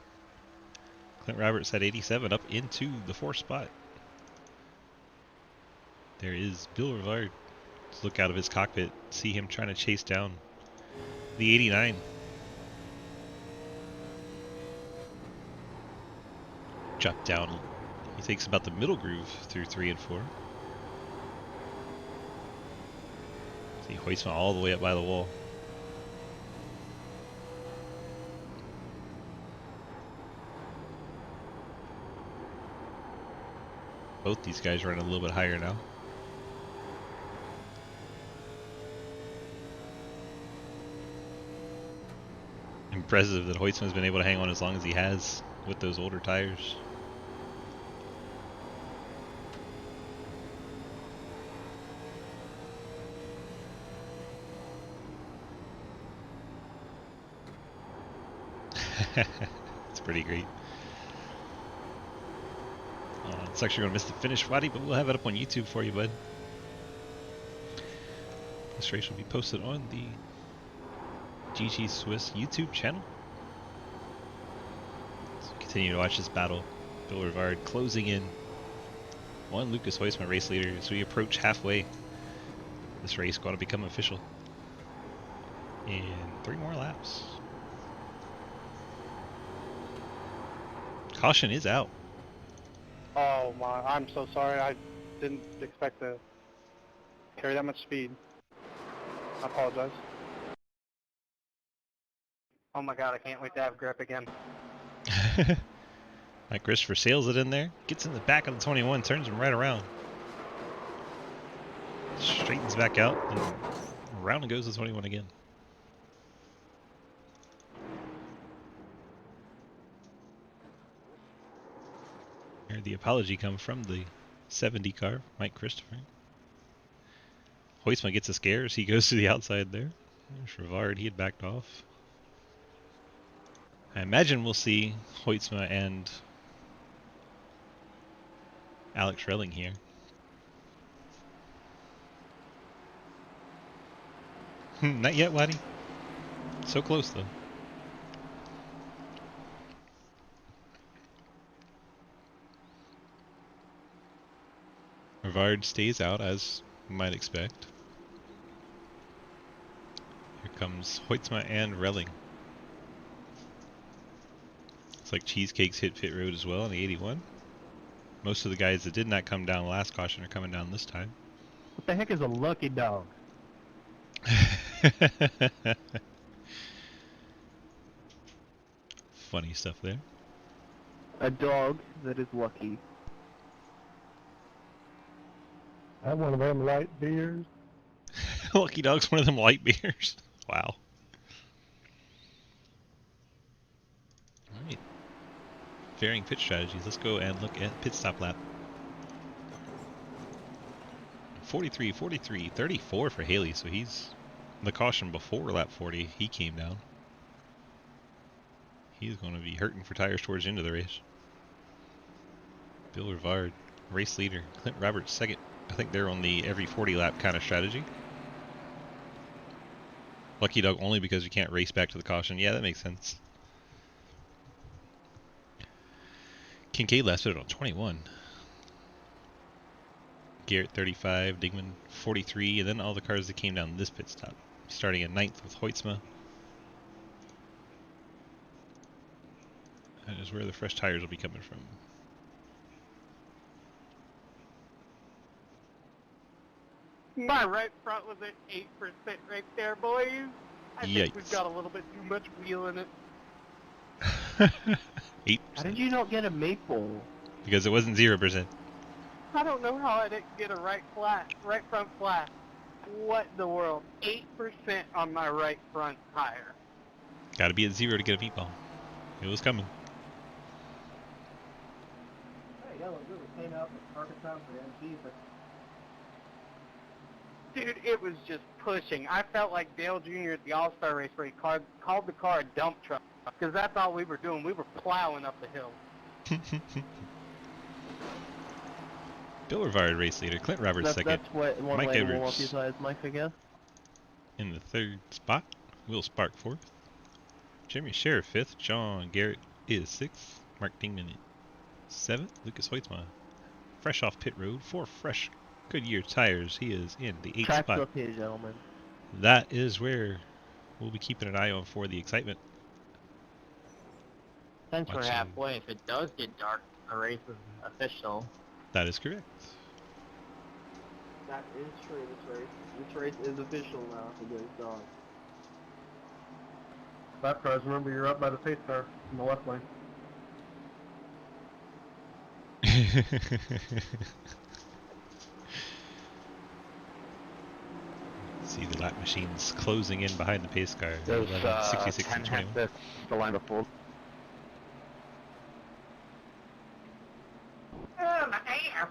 Clint Roberts had 87 up into the 4th spot. There is Bill Rivard. Let's look out of his cockpit. See him trying to chase down the 89. Drop down. He takes about the middle groove through 3 and 4. See Hoisman all the way up by the wall. Both these guys running a little bit higher now. Impressive that Hoisman's been able to hang on as long as he has with those older tires. It's pretty great. It's actually going to miss the finish, Waddy, but we'll have it up on YouTube for you, bud. This race will be posted on the GG Swiss YouTube channel. So continue to watch this battle. Bill Rivard closing in. One Lucas Heusma race leader as we approach halfway. This race going to become official in 3 more laps. Caution is out. Oh my, I'm so sorry. I didn't expect to carry that much speed. I apologize. Oh my god, I can't wait to have grip again. Mike Christopher sails it in there, gets in the back of the 21, turns him right around. Straightens back out, and around goes the 21 again. Heard the apology come from the 70 car, Mike Christopher. Heusma gets a scare as he goes to the outside there. There's Rivard, he had backed off. I imagine we'll see Heusma and Alex Relling here. Not yet, Waddy. So close, though. Rivard stays out, as you might expect. Here comes Heusma and Relling. Looks like Cheesecake's hit pit road as well on the 81. Most of the guys that did not come down last caution are coming down this time. What the heck is a lucky dog? Funny stuff there. A dog that is lucky. I'm one of them light beers. Lucky Dog's one of them light beers. Wow. Alright. Varying pit strategies. Let's go and look at pit stop lap. 43, 43, 34 for Haley, so he's the caution before lap 40. He came down. He's going to be hurting for tires towards the end of the race. Bill Rivard, race leader. Clint Roberts, second. I think they're on the every 40 lap kind of strategy. Lucky Dog only because you can't race back to the caution. Yeah, that makes sense. Kincaid last pit on 21. Garrett 35, Dingman 43, and then all the cars that came down this pit stop. Starting at 9th with Heusma. That is where the fresh tires will be coming from. My right front was at 8% right there, boys. I think we've Yikes. got a little bit too much wheel in it. 8%. How did you not get a meatball? Because it wasn't 0%. I don't know how I didn't get a right front flat. What in the world? 8% on my right front tire. Gotta be at 0 to get a meatball. It was coming. Hey, yellow good. It came out with perfect time for MG, but Dude, it was just pushing. I felt like Dale Jr. at the All-Star race where he called the car a dump truck. Because that's all we were doing. We were plowing up the hill. Bill Rivard, race leader. Clint Roberts, second. that's what one Mike way to warm Edwards. up your tires, Mike, I guess. In the 3rd spot. Will Spark 4th. Jimmy Sheriff 5th. John Garrett is 6th. Mark Dingman 7th. Lucas Heusma, fresh off pit road. 4 fresh Goodyear tires. He is in the 8th Track's spot. up here, gentlemen. That is where we'll be keeping an eye on for the excitement. Since we're Watching. halfway, if it does get dark, the race is official. That is correct. That is true, this race is official now for good dog. Lap cars, remember you're up by the pace car in the left lane. See the lap machines closing in behind the pace car. Those 66 and 21. the line before. Oh, my ass.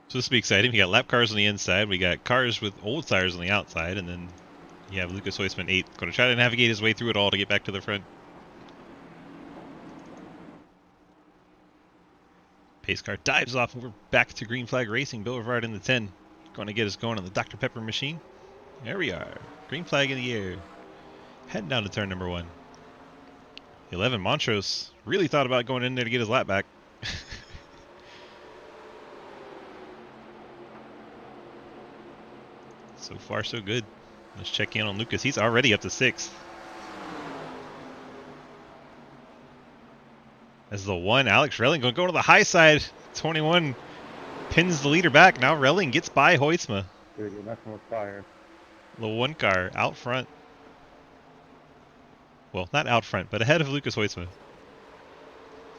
So this will be exciting. We got lap cars on the inside. We got cars with old tires on the outside, and then you have Lucas Heusman 8th, going to try to navigate his way through it all to get back to the front. Pace car dives off, and we're back to green flag racing. Bill Rivard in the 10, going to get us going on the Dr. Pepper machine. There we are. Green flag in the air. Heading down to turn number 1. 11, Montrose, really thought about going in there to get his lap back. So far, so good. Let's check in on Lucas. He's already up to 6th. As the 1, Alex Relling going to go to the high side. 21 pins the leader back. Now Relling gets by Hoytsma. Dude, you're messing with fire. The 1 car out front. Well, not out front, but ahead of Lucas Hoytsma.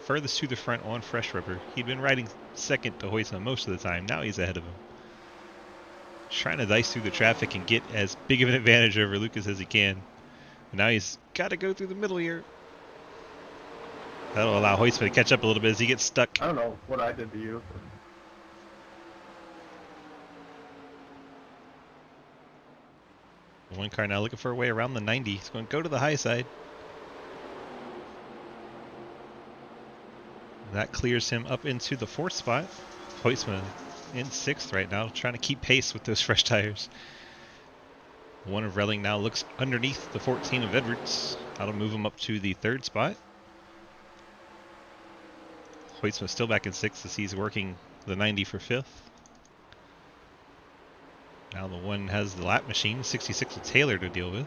Furthest to the front on Fresh Rubber. He'd been riding second to Hoytsma most of the time. Now he's ahead of him. Trying to dice through the traffic and get as big of an advantage over Lucas as he can. But now he's got to go through the middle here. That'll allow Hoytsma to catch up a little bit as he gets stuck. I don't know what I did to you. One car now looking for a way around the 90. He's going to go to the high side. That clears him up into the 4th spot. Hoytsma in 6th right now, trying to keep pace with those fresh tires. 1 of Relling now looks underneath the 14 of Edwards. That'll move him up to the 3rd spot. Hoytsma still back in 6th as he's working the 90 for 5th. Now the 1 has the lap machine, 66 with Taylor to deal with.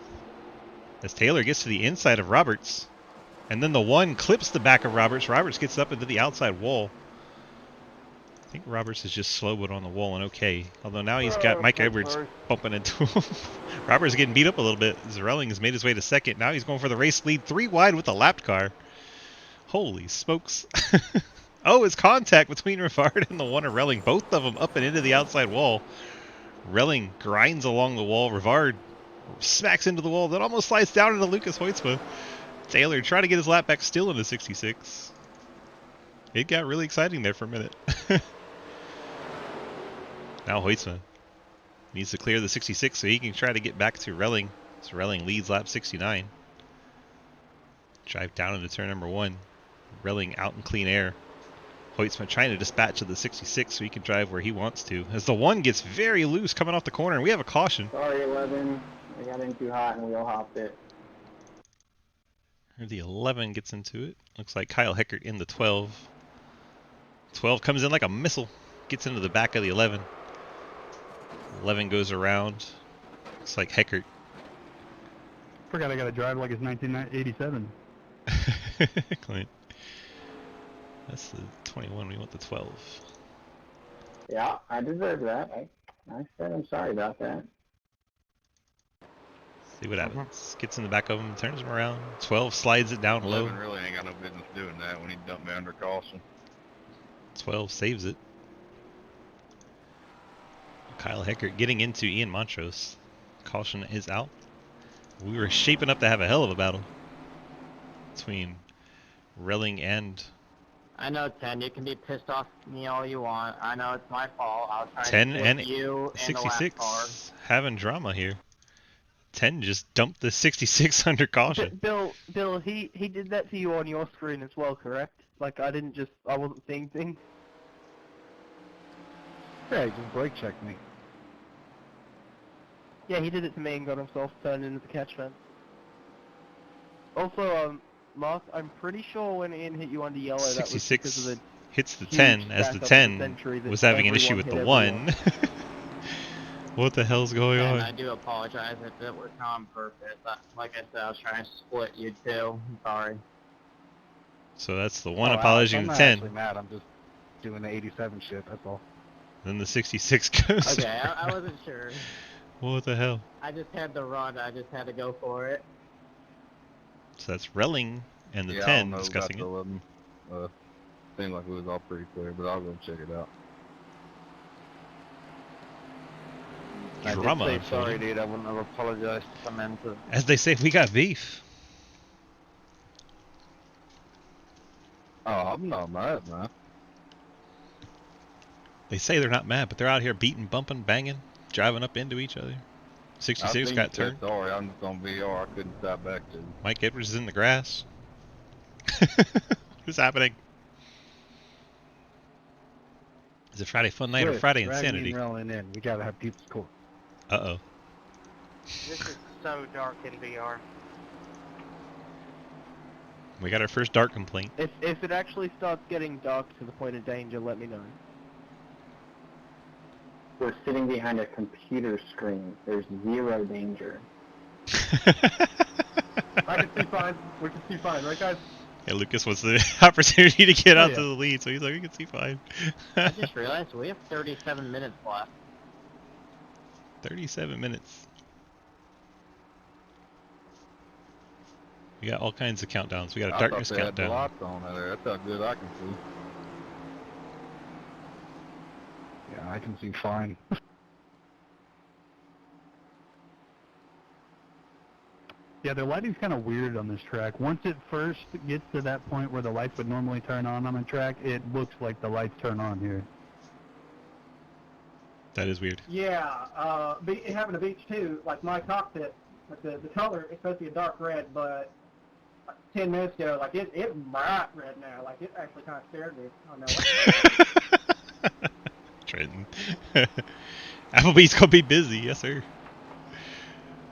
As Taylor gets to the inside of Roberts. And then the 1 clips the back of Roberts. Roberts gets up into the outside wall. I think Roberts is just slow but on the wall and okay. Although now he's got Mike Edwards bumping into him. Roberts getting beat up a little bit. Relling has made his way to 2nd. Now he's going for the race lead. 3 wide with the lapped car. Holy smokes. Oh, it's contact between Rivard and the 1 of Relling. Both of them up and into the outside wall. Relling grinds along the wall. Rivard smacks into the wall. That almost slides down into Lucas Hoytsma. Taylor trying to get his lap back still in the 66. It got really exciting there for a minute. Now Hoytsma needs to clear the 66 so he can try to get back to Relling. So Relling leads lap 69. Drive down into turn number 1. Relling out in clean air. Hoytsma trying to dispatch to the 66 so he can drive where he wants to. As the 1 gets very loose coming off the corner, and we have a caution. Sorry, 11. I got in too hot and wheel hopped it. The 11 gets into it. Looks like Kyle Heckert in the 12. 12 comes in like a missile. Gets into the back of the 11. 11 goes around. Looks like Heckert. Forgot I got to drive like it's 1987. Clint. That's the 21. We want the 12. Yeah, I deserve that. I said I'm sorry about that. See what happens. Gets in the back of him, turns him around. 12 slides it down low. 11 really ain't got no business doing that when he dumped me under caution. 12 saves it. Kyle Heckert getting into Ian Montrose. Caution is out. We were shaping up to have a hell of a battle between Relling and... I know, 10. You can be pissed off at me all you want. I know it's my fault. I was trying 10 to and flip you and the last car. 66 having drama here. 10 just dumped the 66 under caution. Bill, he did that to you on your screen as well, correct? Like I wasn't seeing things. Yeah, he just brake checked me. Yeah, he did it to me and got himself turned into the catch fence. Also, Mark, I'm pretty sure when Ian hit you under yellow, that was because 66 of the hits the huge 10 as the backup 10 century that was having an issue everyone with the hit 1. What the hell's going And on? I do apologize if it was on purpose. Like I said, I was trying to split you two. I'm sorry. So that's the 1 Oh, apologizing I'm to not 10. actually mad. I'm just doing the 87 shit. That's all. Then the 66 goes. Okay, I wasn't sure. What the hell? I just had the run. I just had to go for it. So that's Relling and the yeah, 10 I don't know discussing about it. the 11. Seemed like it was all pretty clear, but I'll go check it out. Drama I did say unfolding. sorry, dude. I wouldn't have apologized to come into. As they say, we got beef. Oh, I'm not mad, man. They say they're not mad, but they're out here beating, bumping, banging, driving up into each other. 66 got turned. Sorry, I'm just on VR. I couldn't stop back to. Mike Edwards is in the grass. What's happening? Is it Friday Fun Night or Swift, Friday drag me Insanity? rolling in. We gotta have people's court. Uh-oh. This is so dark in VR. We got our first dark complaint. If it actually starts getting dark to the point of danger, let me know. We're sitting behind a computer screen. There's zero danger. I can see fine. We can see fine, right, guys? Yeah, Lucas wants the opportunity to get out yeah. to the lead, so he's like, we can see fine. I just realized we have 37 minutes left. 37 minutes. We got all kinds of countdowns. We got a I darkness thought they had the countdown. lights on there. That's how good I can see. Yeah, I can see fine. Yeah, the lighting's kind of weird on this track. Once it first gets to that point where the lights would normally turn on a track, it looks like the lights turn on here. That is weird. Yeah, it happened to beach too. Like my cockpit, like the color is supposed to be a dark red, but 10 minutes ago, like it's bright red now. Like it actually kind of scared me. I know. Trenton. Applebee's gonna be busy, yes sir.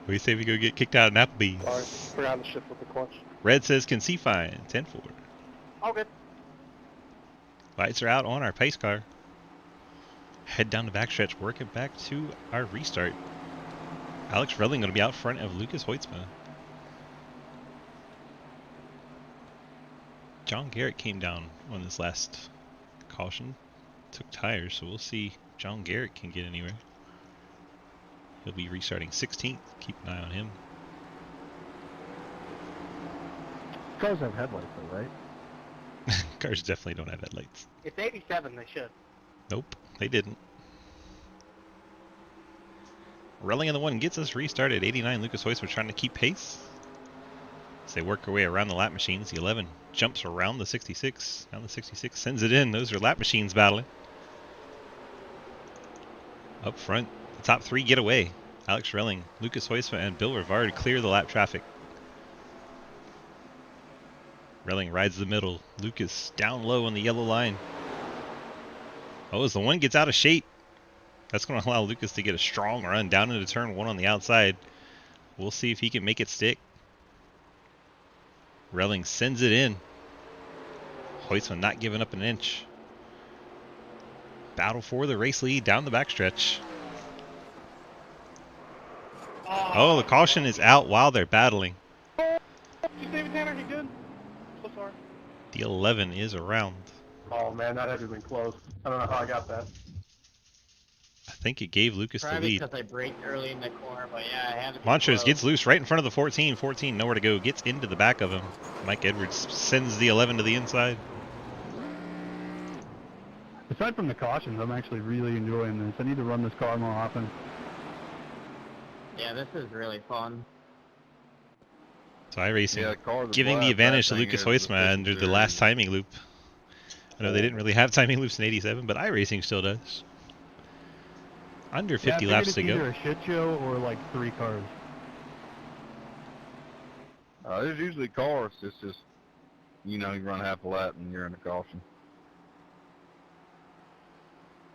What do you say we go get kicked out of Applebee's? Sorry, forgot to shift with the clutch. Red says can see fine, 10-4. All good. Lights are out on our pace car. Head down the backstretch, working back to our restart. Alex Relling going to be out front of Lucas Hoitzma. John Garrett came down on this last caution. Took tires, so we'll see if John Garrett can get anywhere. He'll be restarting 16th. Keep an eye on him. Cars have headlights though, right? Cars definitely don't have headlights. It's 87, they should. Nope, they didn't. Relling in the one gets us restarted. 89, Lucas Hoitzma trying to keep pace. As they work their way around the lap machines, the 11 jumps around the 66. Down the 66, sends it in. Those are lap machines battling. Up front, the top three get away. Alex Relling, Lucas Hoitzma, and Bill Rivard clear the lap traffic. Relling rides the middle. Lucas down low on the yellow line. Oh, as the one gets out of shape, that's going to allow Lucas to get a strong run down into turn one on the outside. We'll see if he can make it stick. Relling sends it in. Hoitzma not giving up an inch. Battle for the race lead down the backstretch. Oh, the caution is out while they're battling. Did you save it, Tanner? You good? So sorry. The 11 is around. Oh man, that had to have been close. I don't know how I got that. I think it gave Lucas the Probably lead. because I braked early in the corner, but yeah, I had it. Montrose gets loose right in front of the 14. 14 nowhere to go. Gets into the back of him. Mike Edwards sends the 11 to the inside. Aside from the cautions, I'm actually really enjoying this. I need to run this car more often. Yeah, this is really fun. So iRacing Yeah, the car's a giving the blast. advantage to That thing Lucas is Hoitzma under the last efficiency. timing loop. I know they didn't really have timing loops in 87, but iRacing still does. Under 50 laps to it's either go. a shit show or like 3 cars. There's usually cars. It's just, you know, you run half a lap and you're in a caution.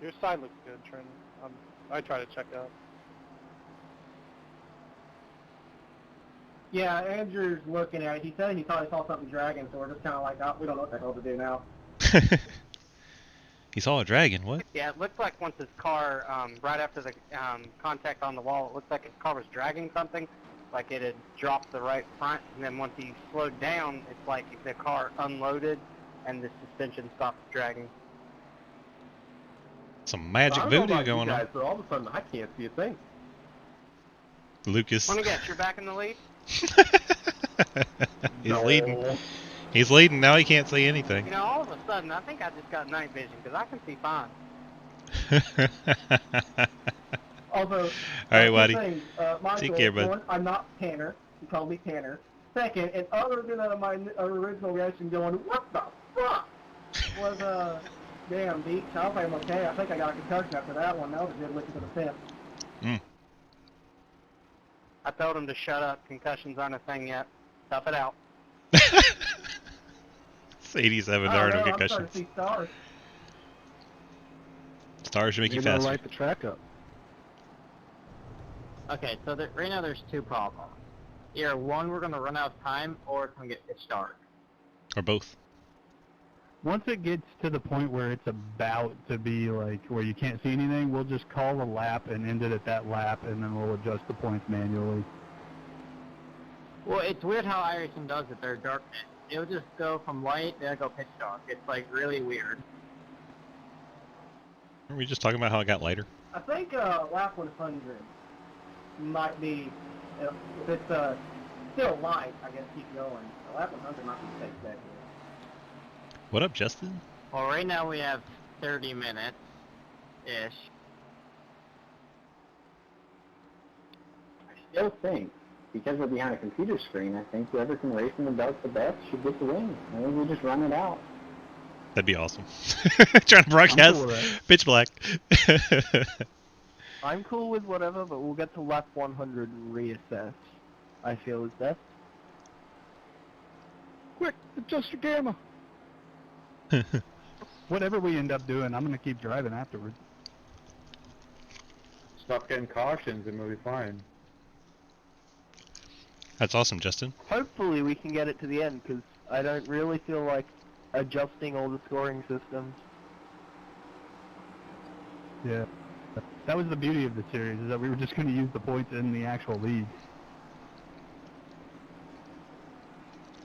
Your side looks good, Trent. I try to check out. Yeah, Andrew's looking at it. He said he thought he saw something dragging, so we're just kind of like, oh, we don't know what the hell to do now. He saw a dragon, what? Yeah, it looked like once his car, right after the contact on the wall, it looked like his car was dragging something, like it had dropped the right front, and then once he slowed down, it's like the car unloaded and the suspension stopped dragging. Some magic I don't know voodoo about you going guys, on. but all of a sudden I can't see a thing. Lucas. Let me guess, you're back in the lead? He's leading. He's leading. Now he can't see anything. You know, all of a sudden, I think I just got night vision, because I can see fine. Also, Alright, Waddy. Michael, Take care, bud. one, I'm not Tanner. He called me Tanner. Second, and other than my original reaction going, what the fuck? Was, damn, Beach. I hope I'm okay. I think I got a concussion after that one. That was a good look into the fence. I told him to shut up. Concussions aren't a thing yet. Tough it out. It's 87 I are don't no know, I'm starting concussions. to see stars. Stars should make you gotta faster. light the track up. Okay, so right now there's two problems. Either one, we're gonna run out of time, or it's gonna get pitch dark. Or both. Once it gets to the point where it's about to be like where you can't see anything, we'll just call a lap and end it at that lap, and then we'll adjust the points manually. Well, it's weird how iRacing does it. They're darkness. It'll just go from light, then it'll go pitch dark. It's like really weird. Were we just talking about how it got lighter? I think lap 100 might be, if it's still light, I guess keep going. Lap 100 might be safe bet here. What up, Justin? Well, right now we have 30 minutes-ish. I still think, because we're behind a computer screen, I think whoever can race in the dark the best should get the win. I think we just run it out. That'd be awesome. Trying to broadcast cool with pitch black. I'm cool with whatever, but we'll get to lap 100 and reassess. I feel is best. Quick, adjust your gamma. Whatever we end up doing, I'm gonna keep driving afterwards. Stop getting cautions and we'll be fine. That's awesome, Justin. Hopefully we can get it to the end, because I don't really feel like adjusting all the scoring systems. Yeah. That was the beauty of the series, is that we were just gonna use the points in the actual league.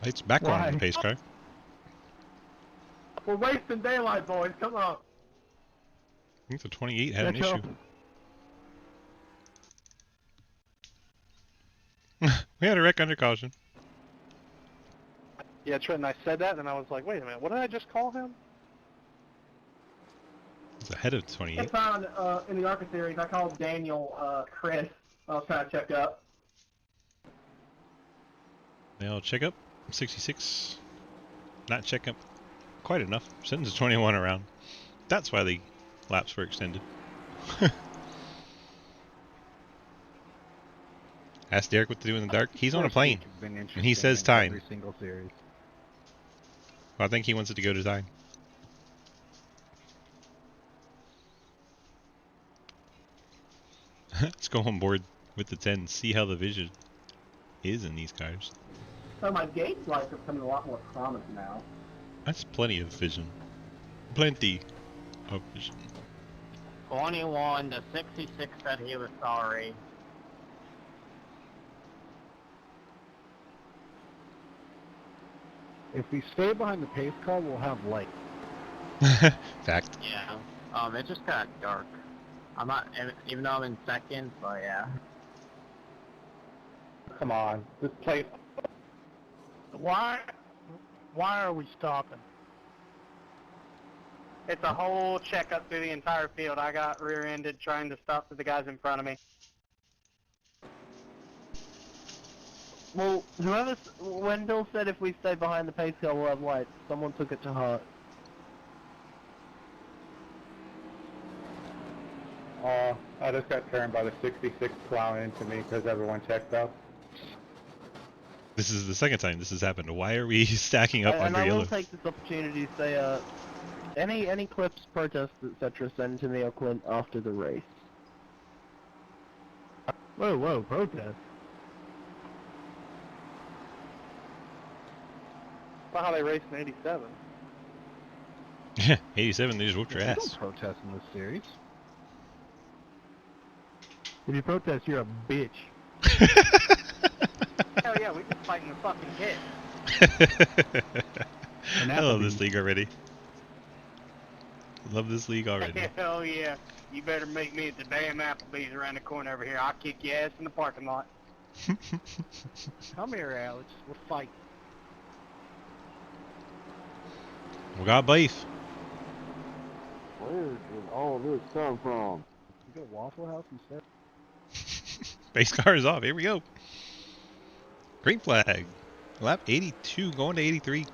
Lights back on Why? the pace car. We're wasting daylight, boys. Come on. I think the 28 had an Catch issue. up. We had a wreck under caution. Yeah, Trent, and I said that, and I was like, wait a minute, what did I just call him? It's ahead of I 28. found in the ARCA series, I called Daniel Chris. I was trying to check up. Now check up. 66. Not check up quite enough. Sitting to 21 around. That's why the laps were extended. Ask Derek what to do in the dark. He's on a plane. And he says time. Every single series. Well, I think he wants it to go to time. Let's go on board with the 10. See how the vision is in these cars. So my gauge lights are becoming a lot more prominent now. That's plenty of vision. Plenty of vision. 21 to 66 said he was sorry. If we stay behind the pace car, we'll have light. Fact. Yeah. It just got dark. I'm not, even though I'm in second, but yeah. Come on, this place. Why are we stopping? It's a whole checkup through the entire field. I got rear-ended trying to stop the guys in front of me. Well, when Bill said if we stay behind the pace car we'll have lights, someone took it to heart. I just got turned by the 66 plowing into me because everyone checked up. This is the second time this has happened. Why are we stacking up And under I yellow? will take this opportunity to say, any clips, protests, etc. send to me or Clint after the race. Whoa, protest. That's how they raced in 87. 87, they just whooped your We ass. don't protest in this series. If you protest, you're a bitch. Hell yeah, we just fighting the fucking kid. I love this league already. Love this league already. Hell yeah. You better meet me at the damn Applebee's around the corner over here. I'll kick your ass in the parking lot. Come here, Alex. We'll fight. We got beef. Where did all this come from? You got Waffle House instead? Base car is off. Here we go. Green flag. Lap 82 going to 83.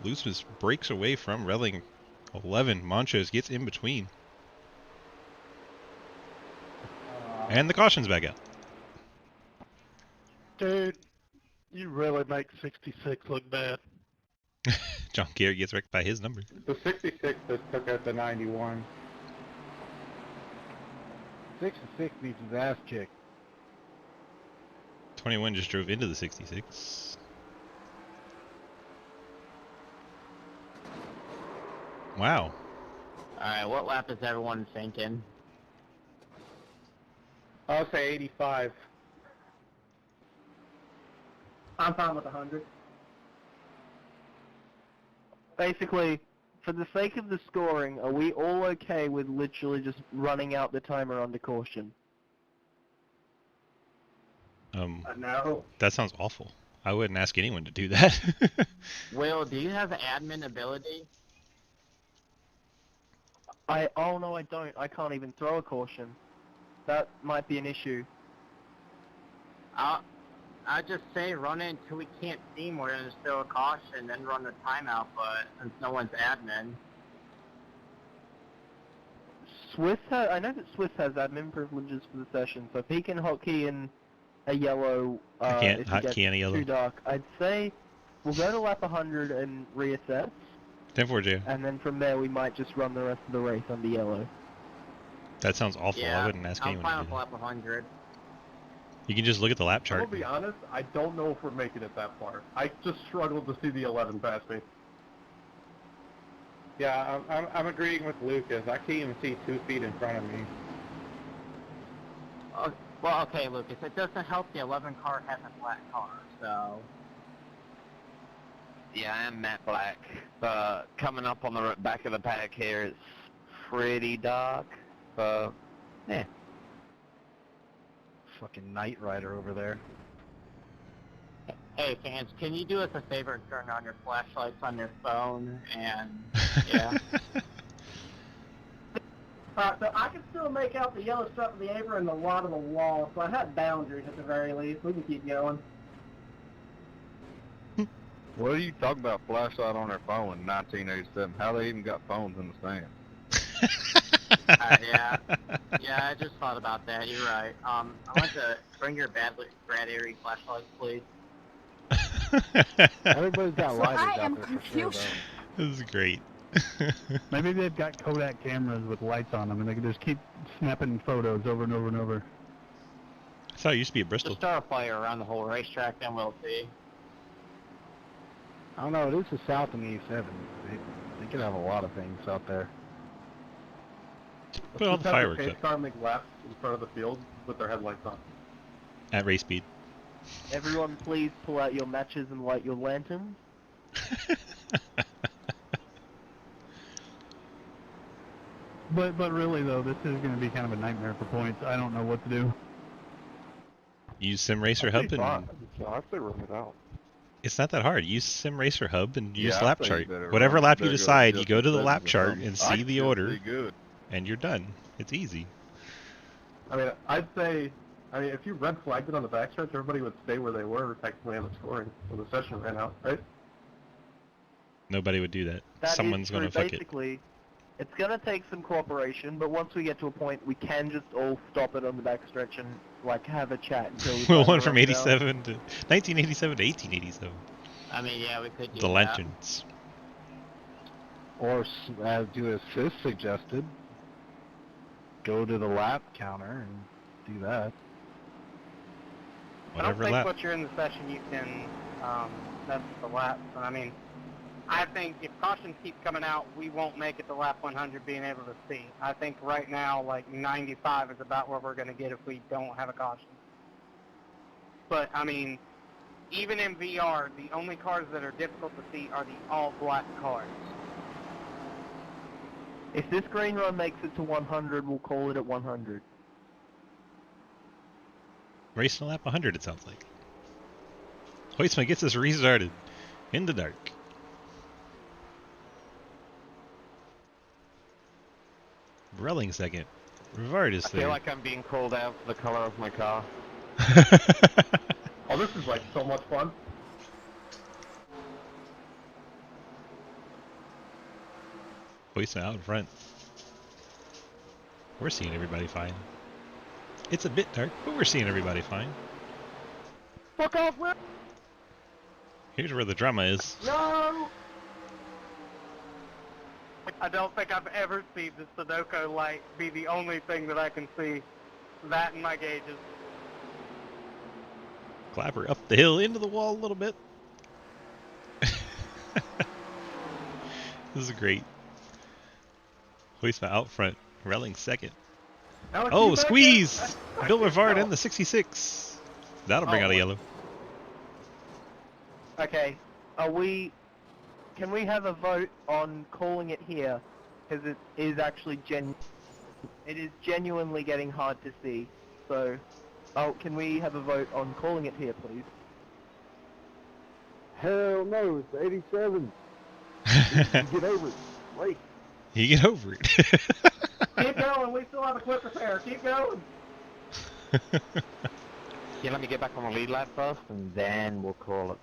Loosemas breaks away from Relling 11. Montrose gets in between. And the caution's back out. Dude, you really make 66 look bad. John Kerry gets wrecked by his number. The 66 just took out the 91. 66 needs his ass kicked. 21 just drove into the 66. Wow. Alright, what lap is everyone thinking? I'll say 85. I'm fine with 100. Basically, for the sake of the scoring, are we all okay with literally just running out the timer under caution? No. That sounds awful. I wouldn't ask anyone to do that. Will, do you have admin ability? Oh no, I don't. I can't even throw a caution. That might be an issue. I just say run it until we can't see more and just throw a caution, then run the timeout, but since no one's admin. I know that Swiss has admin privileges for the session, so if he can hotkey in a yellow, I can't if it hotkey gets in a yellow. too dark, I'd say we'll go to lap 100 and reassess. 10-4, J. And then from there we might just run the rest of the race under yellow. That sounds awful. Yeah, I wouldn't ask I'm anyone to fine do with that. lap 100. You can just look at the lap I'm chart. gonna be honest, I don't know if we're making it that far. I just struggled to see the 11 past me. Yeah, I'm agreeing with Lucas. I can't even see 2 feet in front of me. Well, okay, Lucas, it doesn't help the 11 car has a flat car, so... Yeah, I am matte black. Coming up on the back of the pack here, it's pretty dark. Yeah. Fucking Knight Rider over there. Hey fans, can you do us a favor and turn on your flashlights on your phone and yeah. Alright, so I can still make out the yellow strip of the apron and the lot of the wall, so I have boundaries at the very least. We can keep going. What are you talking about flashlight on their phone in 1987? How they even got phones in the stand? Yeah, I just thought about that. You're right. I want to bring your Brad Airy flashlights, please. Everybody's got lighters I out am there for sure, confused. though. This is great. Maybe they've got Kodak cameras with lights on them, and they can just keep snapping photos over and over and over. I thought it used to be at Bristol. Just start a fire around the whole racetrack, then we'll see. I don't know, it is the South and the E7. They could have a lot of things out there. Put all the fireworks Pace up. car make laps in front of the field with their headlights on. At race speed. Everyone please pull out your matches and light your lanterns. But really though, this is going to be kind of a nightmare for points. I don't know what to do. Use Sim Racer Hub and I'd say run it out. it's not that hard. Use Sim Racer Hub and use Yeah, lap I think chart. you better Whatever run lap you regular decide, you just go to the as lap a chart thumb. and I see the still order, see good. and you're done. It's easy. I mean, I'd say, if you red flagged it on the backstretch, everybody would stay where they were technically in the scoring when the session ran out, right? Nobody would do that. That is Someone's true. gonna fuck it. Basically, it's gonna take some cooperation, but once we get to a point, we can just all stop it on the backstretch and like have a chat until we We'll find one the from right balance. 87 to 1987 to 1887. I mean, yeah, we could do The that. lanterns. Or, as you as Sis suggested, go to the lap counter and do that. I don't Whatever think lap. once you're in the session you can mess with the laps. I mean, I think if cautions keep coming out, we won't make it to lap 100 being able to see. I think right now, like 95 is about where we're going to get if we don't have a caution. But, I mean, even in VR, the only cars that are difficult to see are the all-black cars. If this green run makes it to 100, we'll call it at 100. Racing a lap 100, it sounds like. Hoistman gets us restarted in the dark. Relling second. Rivard is I third. feel like I'm being called out for the color of my car. Oh, this is like so much fun. Hoistman out in front. We're seeing everybody fine. It's a bit dark, but we're seeing everybody fine. Fuck off, Will! Here's where the drama is. No! I don't think I've ever seen the Sudoku light be the only thing that I can see. That and my gauges. Clapper up the hill into the wall a little bit. This is great. Huisma out front, Relling second. Alex, Oh, you back squeeze! there? Bill Rivard Oh. in the 66. That'll bring Oh, out a boy. yellow. Okay, can we have a vote on calling it here? Because it is actually it is genuinely getting hard to see. So, can we have a vote on calling it here, please? Hell no, it's 87. You get over it. Wait. You get over it. Keep going, we still have a quick repair. Keep going. Yeah, let me get back on the lead lap first, and then we'll call it.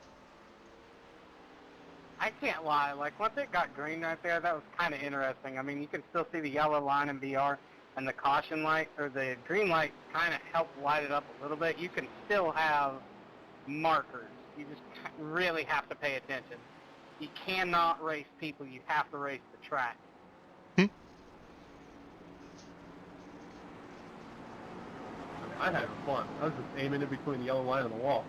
I can't lie, like once it got green right there, that was kind of interesting. I mean, you can still see the yellow line in VR, and the caution light, or the green light kind of helped light it up a little bit. You can still have markers. You just really have to pay attention. You cannot race people, you have to race the track. I had fun. I was just aiming in between the yellow line and the wall.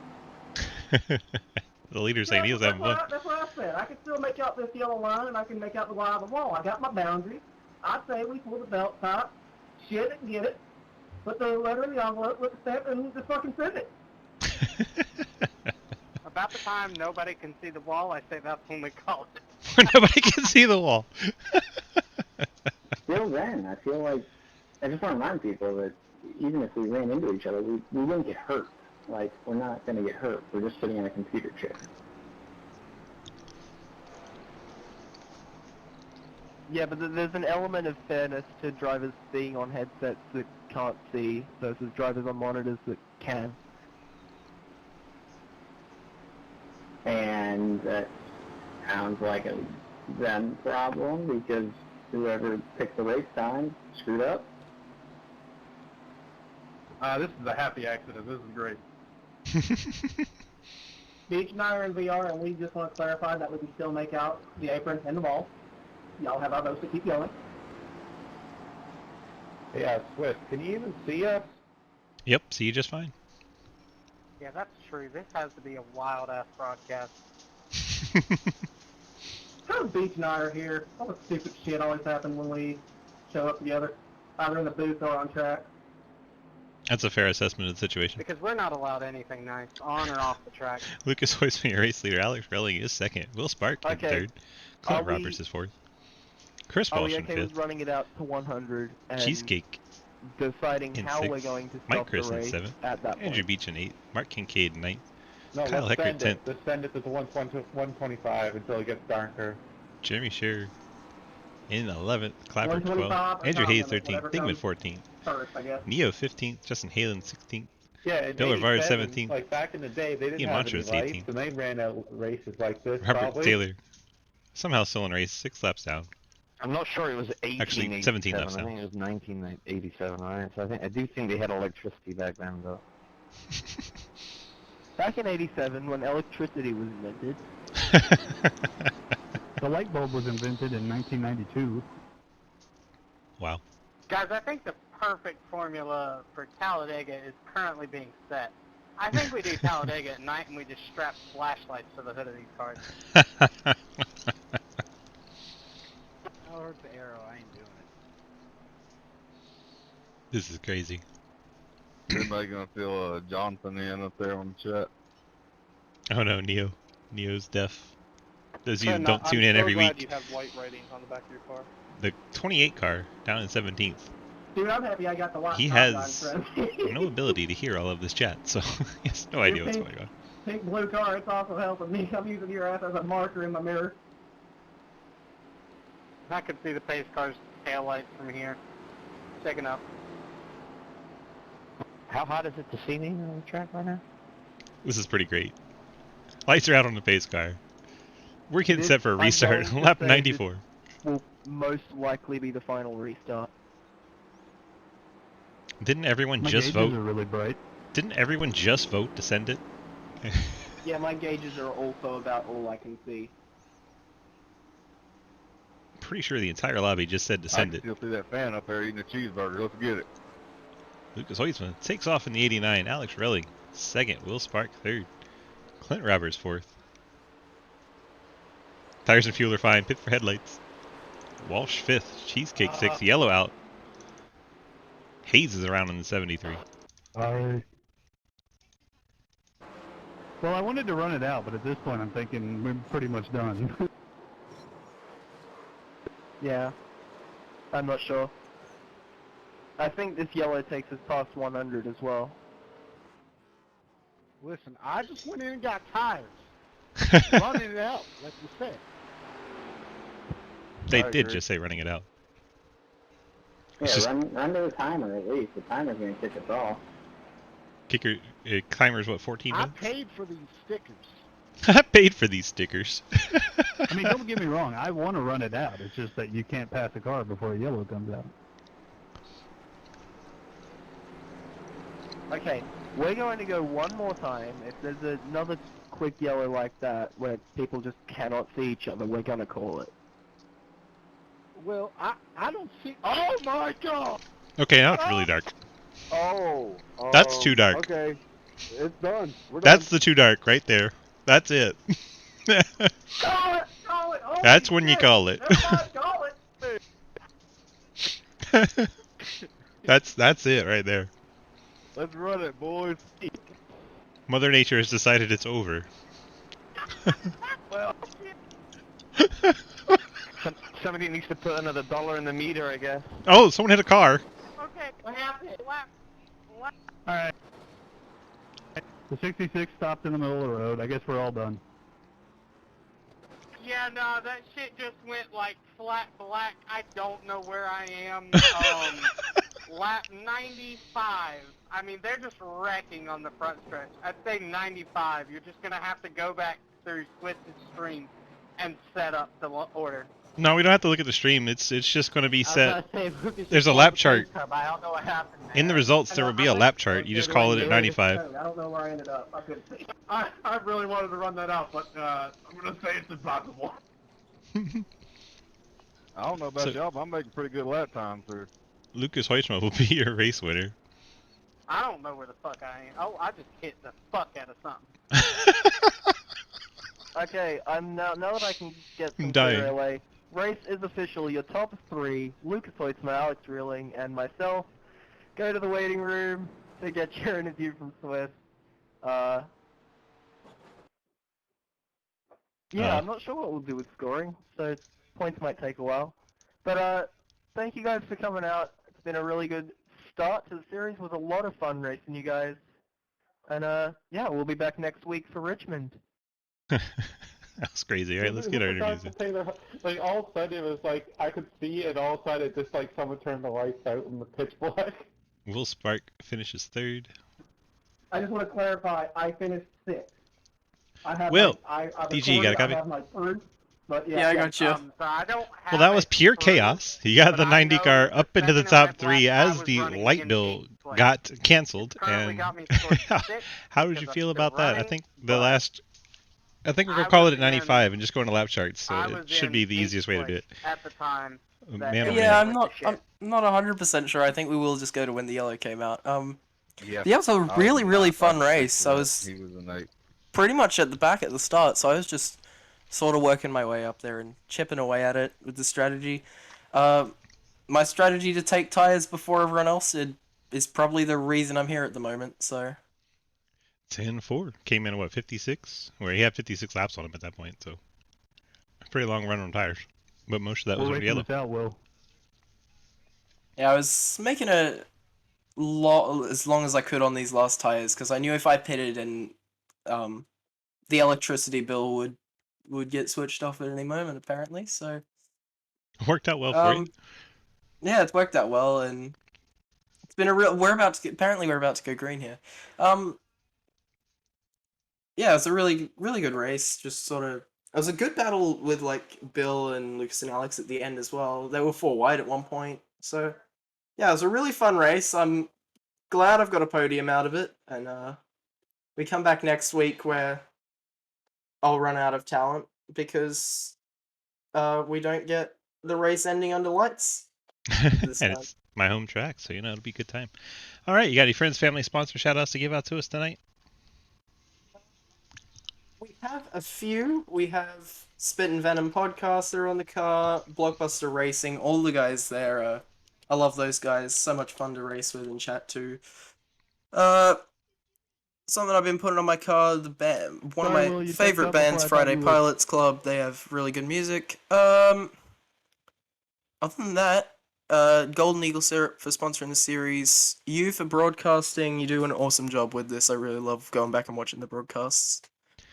The leader's saying he was having fun. That's what I said. I can still make out this yellow line, and I can make out the line of the wall. I got my boundary. I say we pull the belt top, shit it, get it, put the letter in the envelope, put the stamp, and just fucking send it. About the time nobody can see the wall, I say that's when we call it. Nobody can see the wall. Still then, I feel like, I just want to remind people that even if we ran into each other, we wouldn't get hurt. Like, we're not going to get hurt. We're just sitting in a computer chair. Yeah, but there's an element of fairness to drivers being on headsets that can't see versus drivers on monitors that can. And that sounds like a them problem because whoever picked the race time screwed up. This is a happy accident. This is great. Beach and I are in VR, and we just want to clarify that we can still make out the apron and the ball. Y'all have our votes to keep going. Yeah, Swift, can you even see us? Yep, see you just fine. Yeah, that's true. This has to be a wild-ass broadcast. How Beach and I are here. All the stupid shit always happens when we show up together, either in the booth or on track. That's a fair assessment of the situation. Because we're not allowed anything nice, on or off the track. Lucas Hoisman, your race leader. Alex Relling is second. Will Spark in Okay. third. Clint Are we- Roberts is fourth. Chris Are Walsh we in okay with fifth. running it out to 100 and Cheesecake deciding in how we're sixth. going to Mike stop Chris the in race seventh. at that Andrew point? Beach in eighth. Mark Kincaid in ninth. No, Kyle let's Heckert, send it. 10th. Let's send it to the 125 until it gets darker. Jeremy Shearer in 11th. Clapper 125 12th. or Andrew Hayes something, 13th. whatever Thigman comes 14th. First, I guess. Neo 15th. Justin Halen 16th. Yeah, in Bill Rivard 87, 17th. like back in the day, they didn't Ian have Montrose any lights, 18th. and they ran out races like this. Robert probably. Taylor somehow still in race, 6 laps down. I'm not sure it was 1887. Actually, 17 laps I down. think it was 1987, right? So I do think they had electricity back then, though. Back in 87, when electricity was invented, The light bulb was invented in 1992. Wow. Guys, I think the perfect formula for Talladega is currently being set. I think we do Talladega at night and we just strap flashlights to the hood of these cars. Oh, hurt the arrow. I ain't doing it. This is crazy. Anybody gonna fill Jonathan in up there on the chat? Oh no, Neo. Neo's deaf. Those of you Ken, that don't tune in I'm every so glad week. you have white writings on the back of your car. The 28 car down in 17th. Dude, I'm happy I got the white He top line has in front of me. no ability to hear all of this chat, so he has no idea what's going on. Pink blue car, it's also helping me. I'm using your ass as a marker in my mirror. I can see the pace car's taillights from here. Checking up. How hot is it to see me on the track right now? This is pretty great. Lights are out on the pace car. We're getting This, set for a I'm restart. going to Lap say 94. will most likely be the final restart. Didn't everyone My just gauges vote? are really bright. Didn't everyone just vote to send it? Yeah, my gauges are also about all I can see. Pretty sure the entire lobby just said to send I it. can still see that fan up there eating a cheeseburger. Let's get it. Lucas Hoisman takes off in the 89. Alex Relling, second. Will Spark, third. Clint Roberts, fourth. Tires and fuel are fine. Pit for headlights. Walsh, fifth. Cheesecake, sixth. Yellow out. Hayes is around in the 73. Alright. Well, I wanted to run it out, but at this point I'm thinking we're pretty much done. Yeah. I'm not sure. I think this yellow takes us past 100 as well. Listen, I just went in and got tires. Running it out, like you said. They I did agree. just say running it out. Yeah, It's just run to the timer at least. The timer's gonna kick us off. kicker. Timer's what, 14 I minutes? paid for these stickers. I paid for these stickers. I mean, don't get me wrong, I want to run it out. It's just that you can't pass a car before a yellow comes out. Okay, we're going to go one more time. If there's another quick yellow like that where people just cannot see each other, we're going to call it. Well, I don't see. Oh my God! Okay, now it's really dark. Oh. That's too dark. Okay. It's done. We're done. That's the too dark right there. That's it. Call it! Call it! Holy That's when you shit. call it. Never mind, call it! That's it right there. Let's run it, boys. Mother Nature has decided it's over. Well, somebody needs to put another $1 in the meter, I guess. Oh, someone hit a car. Okay, what happened? What? Alright. The 66 stopped in the middle of the road. I guess we're all done. Yeah, no, that shit just went like flat black. I don't know where I am. Lap 95. I mean, they're just wrecking on the front stretch. I'd say 95. You're just gonna have to go back through Switch's stream and set up the order. No, we don't have to look at the stream. It's just going to be I was set. gonna say, Lucas There's just a pulled lap the chart. pace up. I don't know what happened there. In the results, there will be a lap chart. You just call it at 95. I don't know where I ended up. I couldn't see. I really wanted to run that out, but I'm gonna say it's impossible. I don't know about So- y'all, but I'm making pretty good lap times here. Lucas Hoisma will be your race winner. I don't know where the fuck I am. Oh, I just hit the fuck out of something. Okay, now that I can get some Dying. clear away, race is official. Your top three, Lucas Hoitzma, Alex Reeling, and myself, go to the waiting room to get your interview from Swiss. Yeah, I'm not sure what we'll do with scoring, so points might take a while. But thank you guys for coming out. It's been a really good start to the series. It was a lot of fun racing you guys. And yeah, we'll be back next week for Richmond. That's crazy. All right, let's get our interviews in. Like all of a sudden it was like I could see, and all of a sudden it just like someone turned the lights out in the pitch black. Will Spark finishes third. I just want to clarify, I finished 6th. I have Will, I've DG, you got a recorded, copy? I have my third, but Yeah, I got you. So I don't have Well, that was it pure through, chaos. You got but the I 90 know car the up into the second top lap three I as was the running light in bill 8th place. got canceled. Currently And got me scored 6 how did you because feel I'm still about that? I running, think the but last. I think we're I gonna call was it at 95 and just go into lap charts. So I it was should in be the 8th easiest way to do place it. at the time. that Man, oh it Yeah, man. went to I'm shit. not 100% sure. I think we will just go to when the yellow came out. Yeah. Yeah, it was a really fun race. I He was was an 8. pretty much at the back at the start, so I was just sort of working my way up there and chipping away at it with the strategy. My strategy to take tires before everyone else is probably the reason I'm here at the moment. So 10-4 came in at what 56? Where he had 56 laps on him at that point. So a pretty long run on tires, but most of that was We're on racing yellow. this out, Will. yeah, I was making a lot as long as I could on these last tires because I knew if I pitted and the electricity bill would get switched off at any moment apparently. So Worked out well for you. yeah, it's worked out well, and it's been a real. Apparently we're about to go green here. Yeah, it's a really good race. Just sort of, it was a good battle with like Bill and Lucas and Alex at the end as well. They were 4 wide at one point, so yeah, it was a really fun race. I'm glad I've got a podium out of it, and we come back next week where I'll run out of talent because we don't get the race ending under lights. this And time. it's my home track, so it'll be a good time. All right, you got any friends, family, sponsor shout outs to give out to us tonight? We have a few. We have Spit and Venom Podcaster on the car, Blockbuster Racing, all the guys there. I love those guys. So much fun to race with and chat to. Something I've been putting on my car, one of Sorry, my Will, you jumped favorite up before bands, I thought Friday you would. Pilots Club. They have really good music. Other than that, Golden Eagle Syrup for sponsoring the series. You for broadcasting. You do an awesome job with this. I really love going back and watching the broadcasts.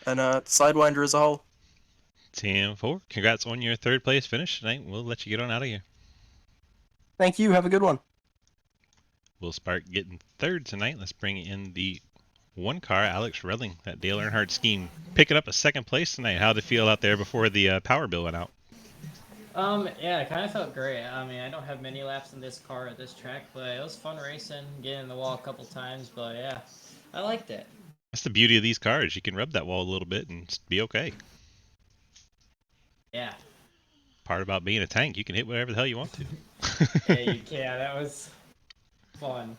And Sidewinder as a whole. 10-4. Congrats on your third place finish tonight. We'll let you get on out of here. Thank you. Have a good one. We'll start getting third tonight. Let's bring in the one car, Alex Relling, that Dale Earnhardt scheme, picking up a second place tonight. How'd it feel out there before the power bill went out? Yeah, it kind of felt great. I mean, I don't have many laps in this car at this track, but it was fun racing, getting in the wall a couple times, but yeah, I liked it. That's the beauty of these cars. You can rub that wall a little bit and be okay. Yeah. Part about being a tank, you can hit whatever the hell you want to. Yeah, you can. That was fun.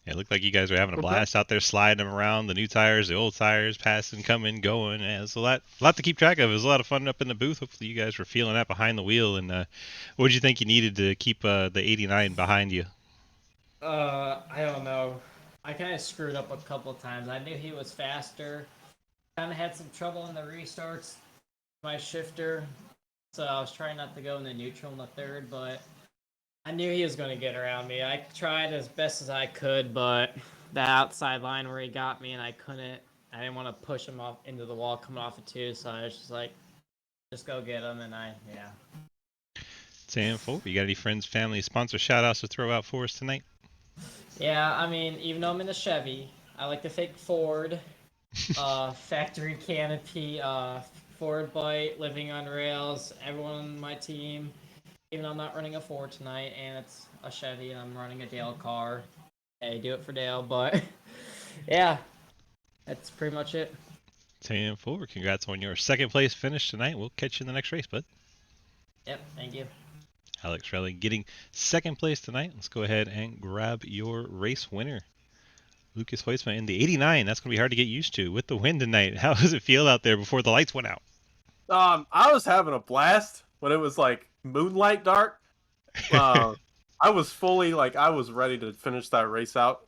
It looked like you guys were having a blast out there, sliding them around, the new tires, the old tires, passing, coming, going. And it was a lot to keep track of. It was a lot of fun up in the booth. Hopefully you guys were feeling that behind the wheel. And what did you think you needed to keep the 89 behind you? I don't know. I kind of screwed up a couple times. I knew he was faster. Kind of had some trouble in the restarts. My shifter. So I was trying not to go in the neutral in the third, but I knew he was going to get around me. I tried as best as I could, but the outside line where he got me and I didn't want to push him off into the wall coming off of two, so I was just like, just go get him, and yeah. 10-4. You got any friends, family, sponsor shout outs to throw out for us tonight? Yeah, I mean, even though I'm in a Chevy, I like to thank Ford, Factory Canopy, Ford Bite, Living on Rails, everyone on my team. Even though I'm not running a Ford tonight, and it's a Chevy, and I'm running a Dale car. Hey, do it for Dale, but yeah, that's pretty much it. 10-4. Congrats on your second place finish tonight. We'll catch you in the next race, bud. Yep, thank you. Alex Relling getting second place tonight. Let's go ahead and grab your race winner. Lucas Hoisman in the 89. That's going to be hard to get used to with the win tonight. How does it feel out there before the lights went out? I was having a blast when it was like moonlight dark. I was fully I was ready to finish that race out,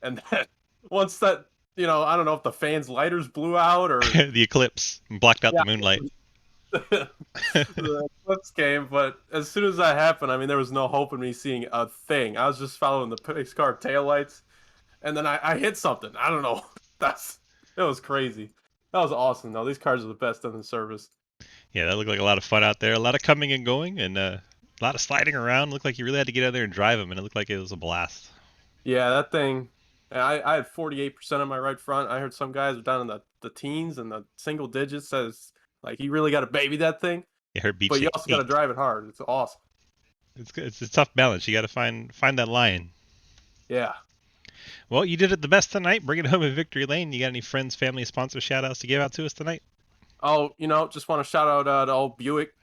and then once that I don't know if the fans' lighters blew out or the eclipse blocked out the moonlight. The eclipse came, but as soon as that happened, I mean, there was no hope in me seeing a thing. I was just following the pace car taillights, and then I hit something. I don't know. It was crazy. That was awesome, though. These cars are the best in the service. Yeah, that looked like a lot of fun out there. A lot of coming and going, and a lot of sliding around. Looked like you really had to get out there and drive them, and it looked like it was a blast. Yeah, that thing. I had 48% on my right front. I heard some guys were down in the teens and the single digits. Says like you really got to baby that thing. Yeah, her beach. But you also got to drive it hard. It's awesome. It's good. It's a tough balance. You got to find that line. Yeah. Well, you did it the best tonight. Bring it home in victory lane. You got any friends, family, sponsor shout outs to give out to us tonight? Oh, just want to shout out to old Buick.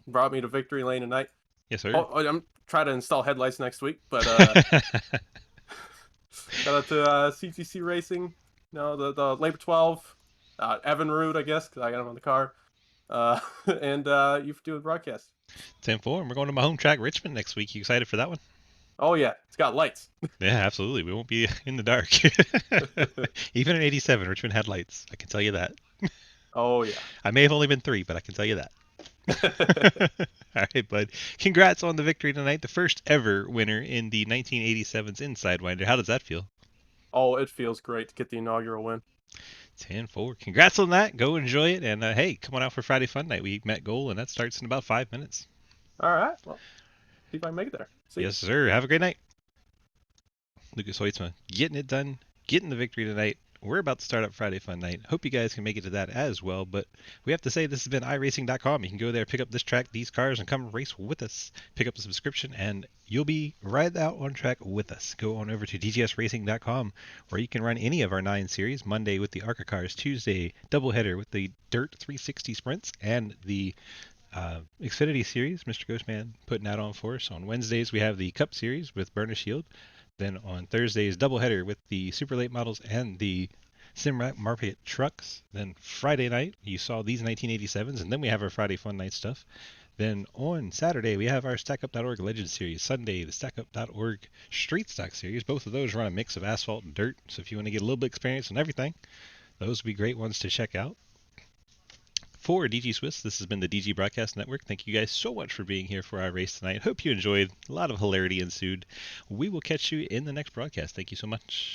Brought me to victory lane tonight. Yes, sir. Oh, I'm trying to install headlights next week, but shout out to CTC Racing. The Labor 12, Evan Root, I guess, because I got him on the car, and you for doing broadcast. 10-4, and we're going to my home track, Richmond, next week. You excited for that one? Oh yeah, it's got lights. Yeah, absolutely. We won't be in the dark. Even in '87, Richmond had lights. I can tell you that. Oh yeah. I may have only been 3, but I can tell you that. All right, bud. Congrats on the victory tonight. The first ever winner in the 1987's in Sidewinder. How does that feel? Oh, it feels great to get the inaugural win. 10-4. Congrats on that. Go enjoy it. And hey, come on out for Friday Fun Night. We met goal, and that starts in about 5 minutes. All right. Well, see if I can make it there. Yes, sir. Have a great night. Lucas Hoitzma getting it done, getting the victory tonight. We're about to start up Friday Fun Night. Hope you guys can make it to that as well. But we have to say this has been iRacing.com. You can go there, pick up this track, these cars, and come race with us. Pick up a subscription, and you'll be right out on track with us. Go on over to DGSRacing.com, where you can run any of our 9 series. Monday with the ARCA cars, Tuesday doubleheader with the Dirt 360 sprints, and the Xfinity Series, Mr. Ghostman putting that on for us. On Wednesdays, we have the Cup Series with Burner Shield. Then on Thursdays, doubleheader with the Super Late models and the Simrack Market trucks. Then Friday night, you saw these 1987s, and then we have our Friday Fun Night stuff. Then on Saturday, we have our StackUp.org Legend Series. Sunday, the StackUp.org Street Stock Series. Both of those run a mix of asphalt and dirt, so if you want to get a little bit of experience on everything, those would be great ones to check out. For DG Swiss, this has been the DG Broadcast Network. Thank you guys so much for being here for our race tonight. Hope you enjoyed. A lot of hilarity ensued. We will catch you in the next broadcast. Thank you so much.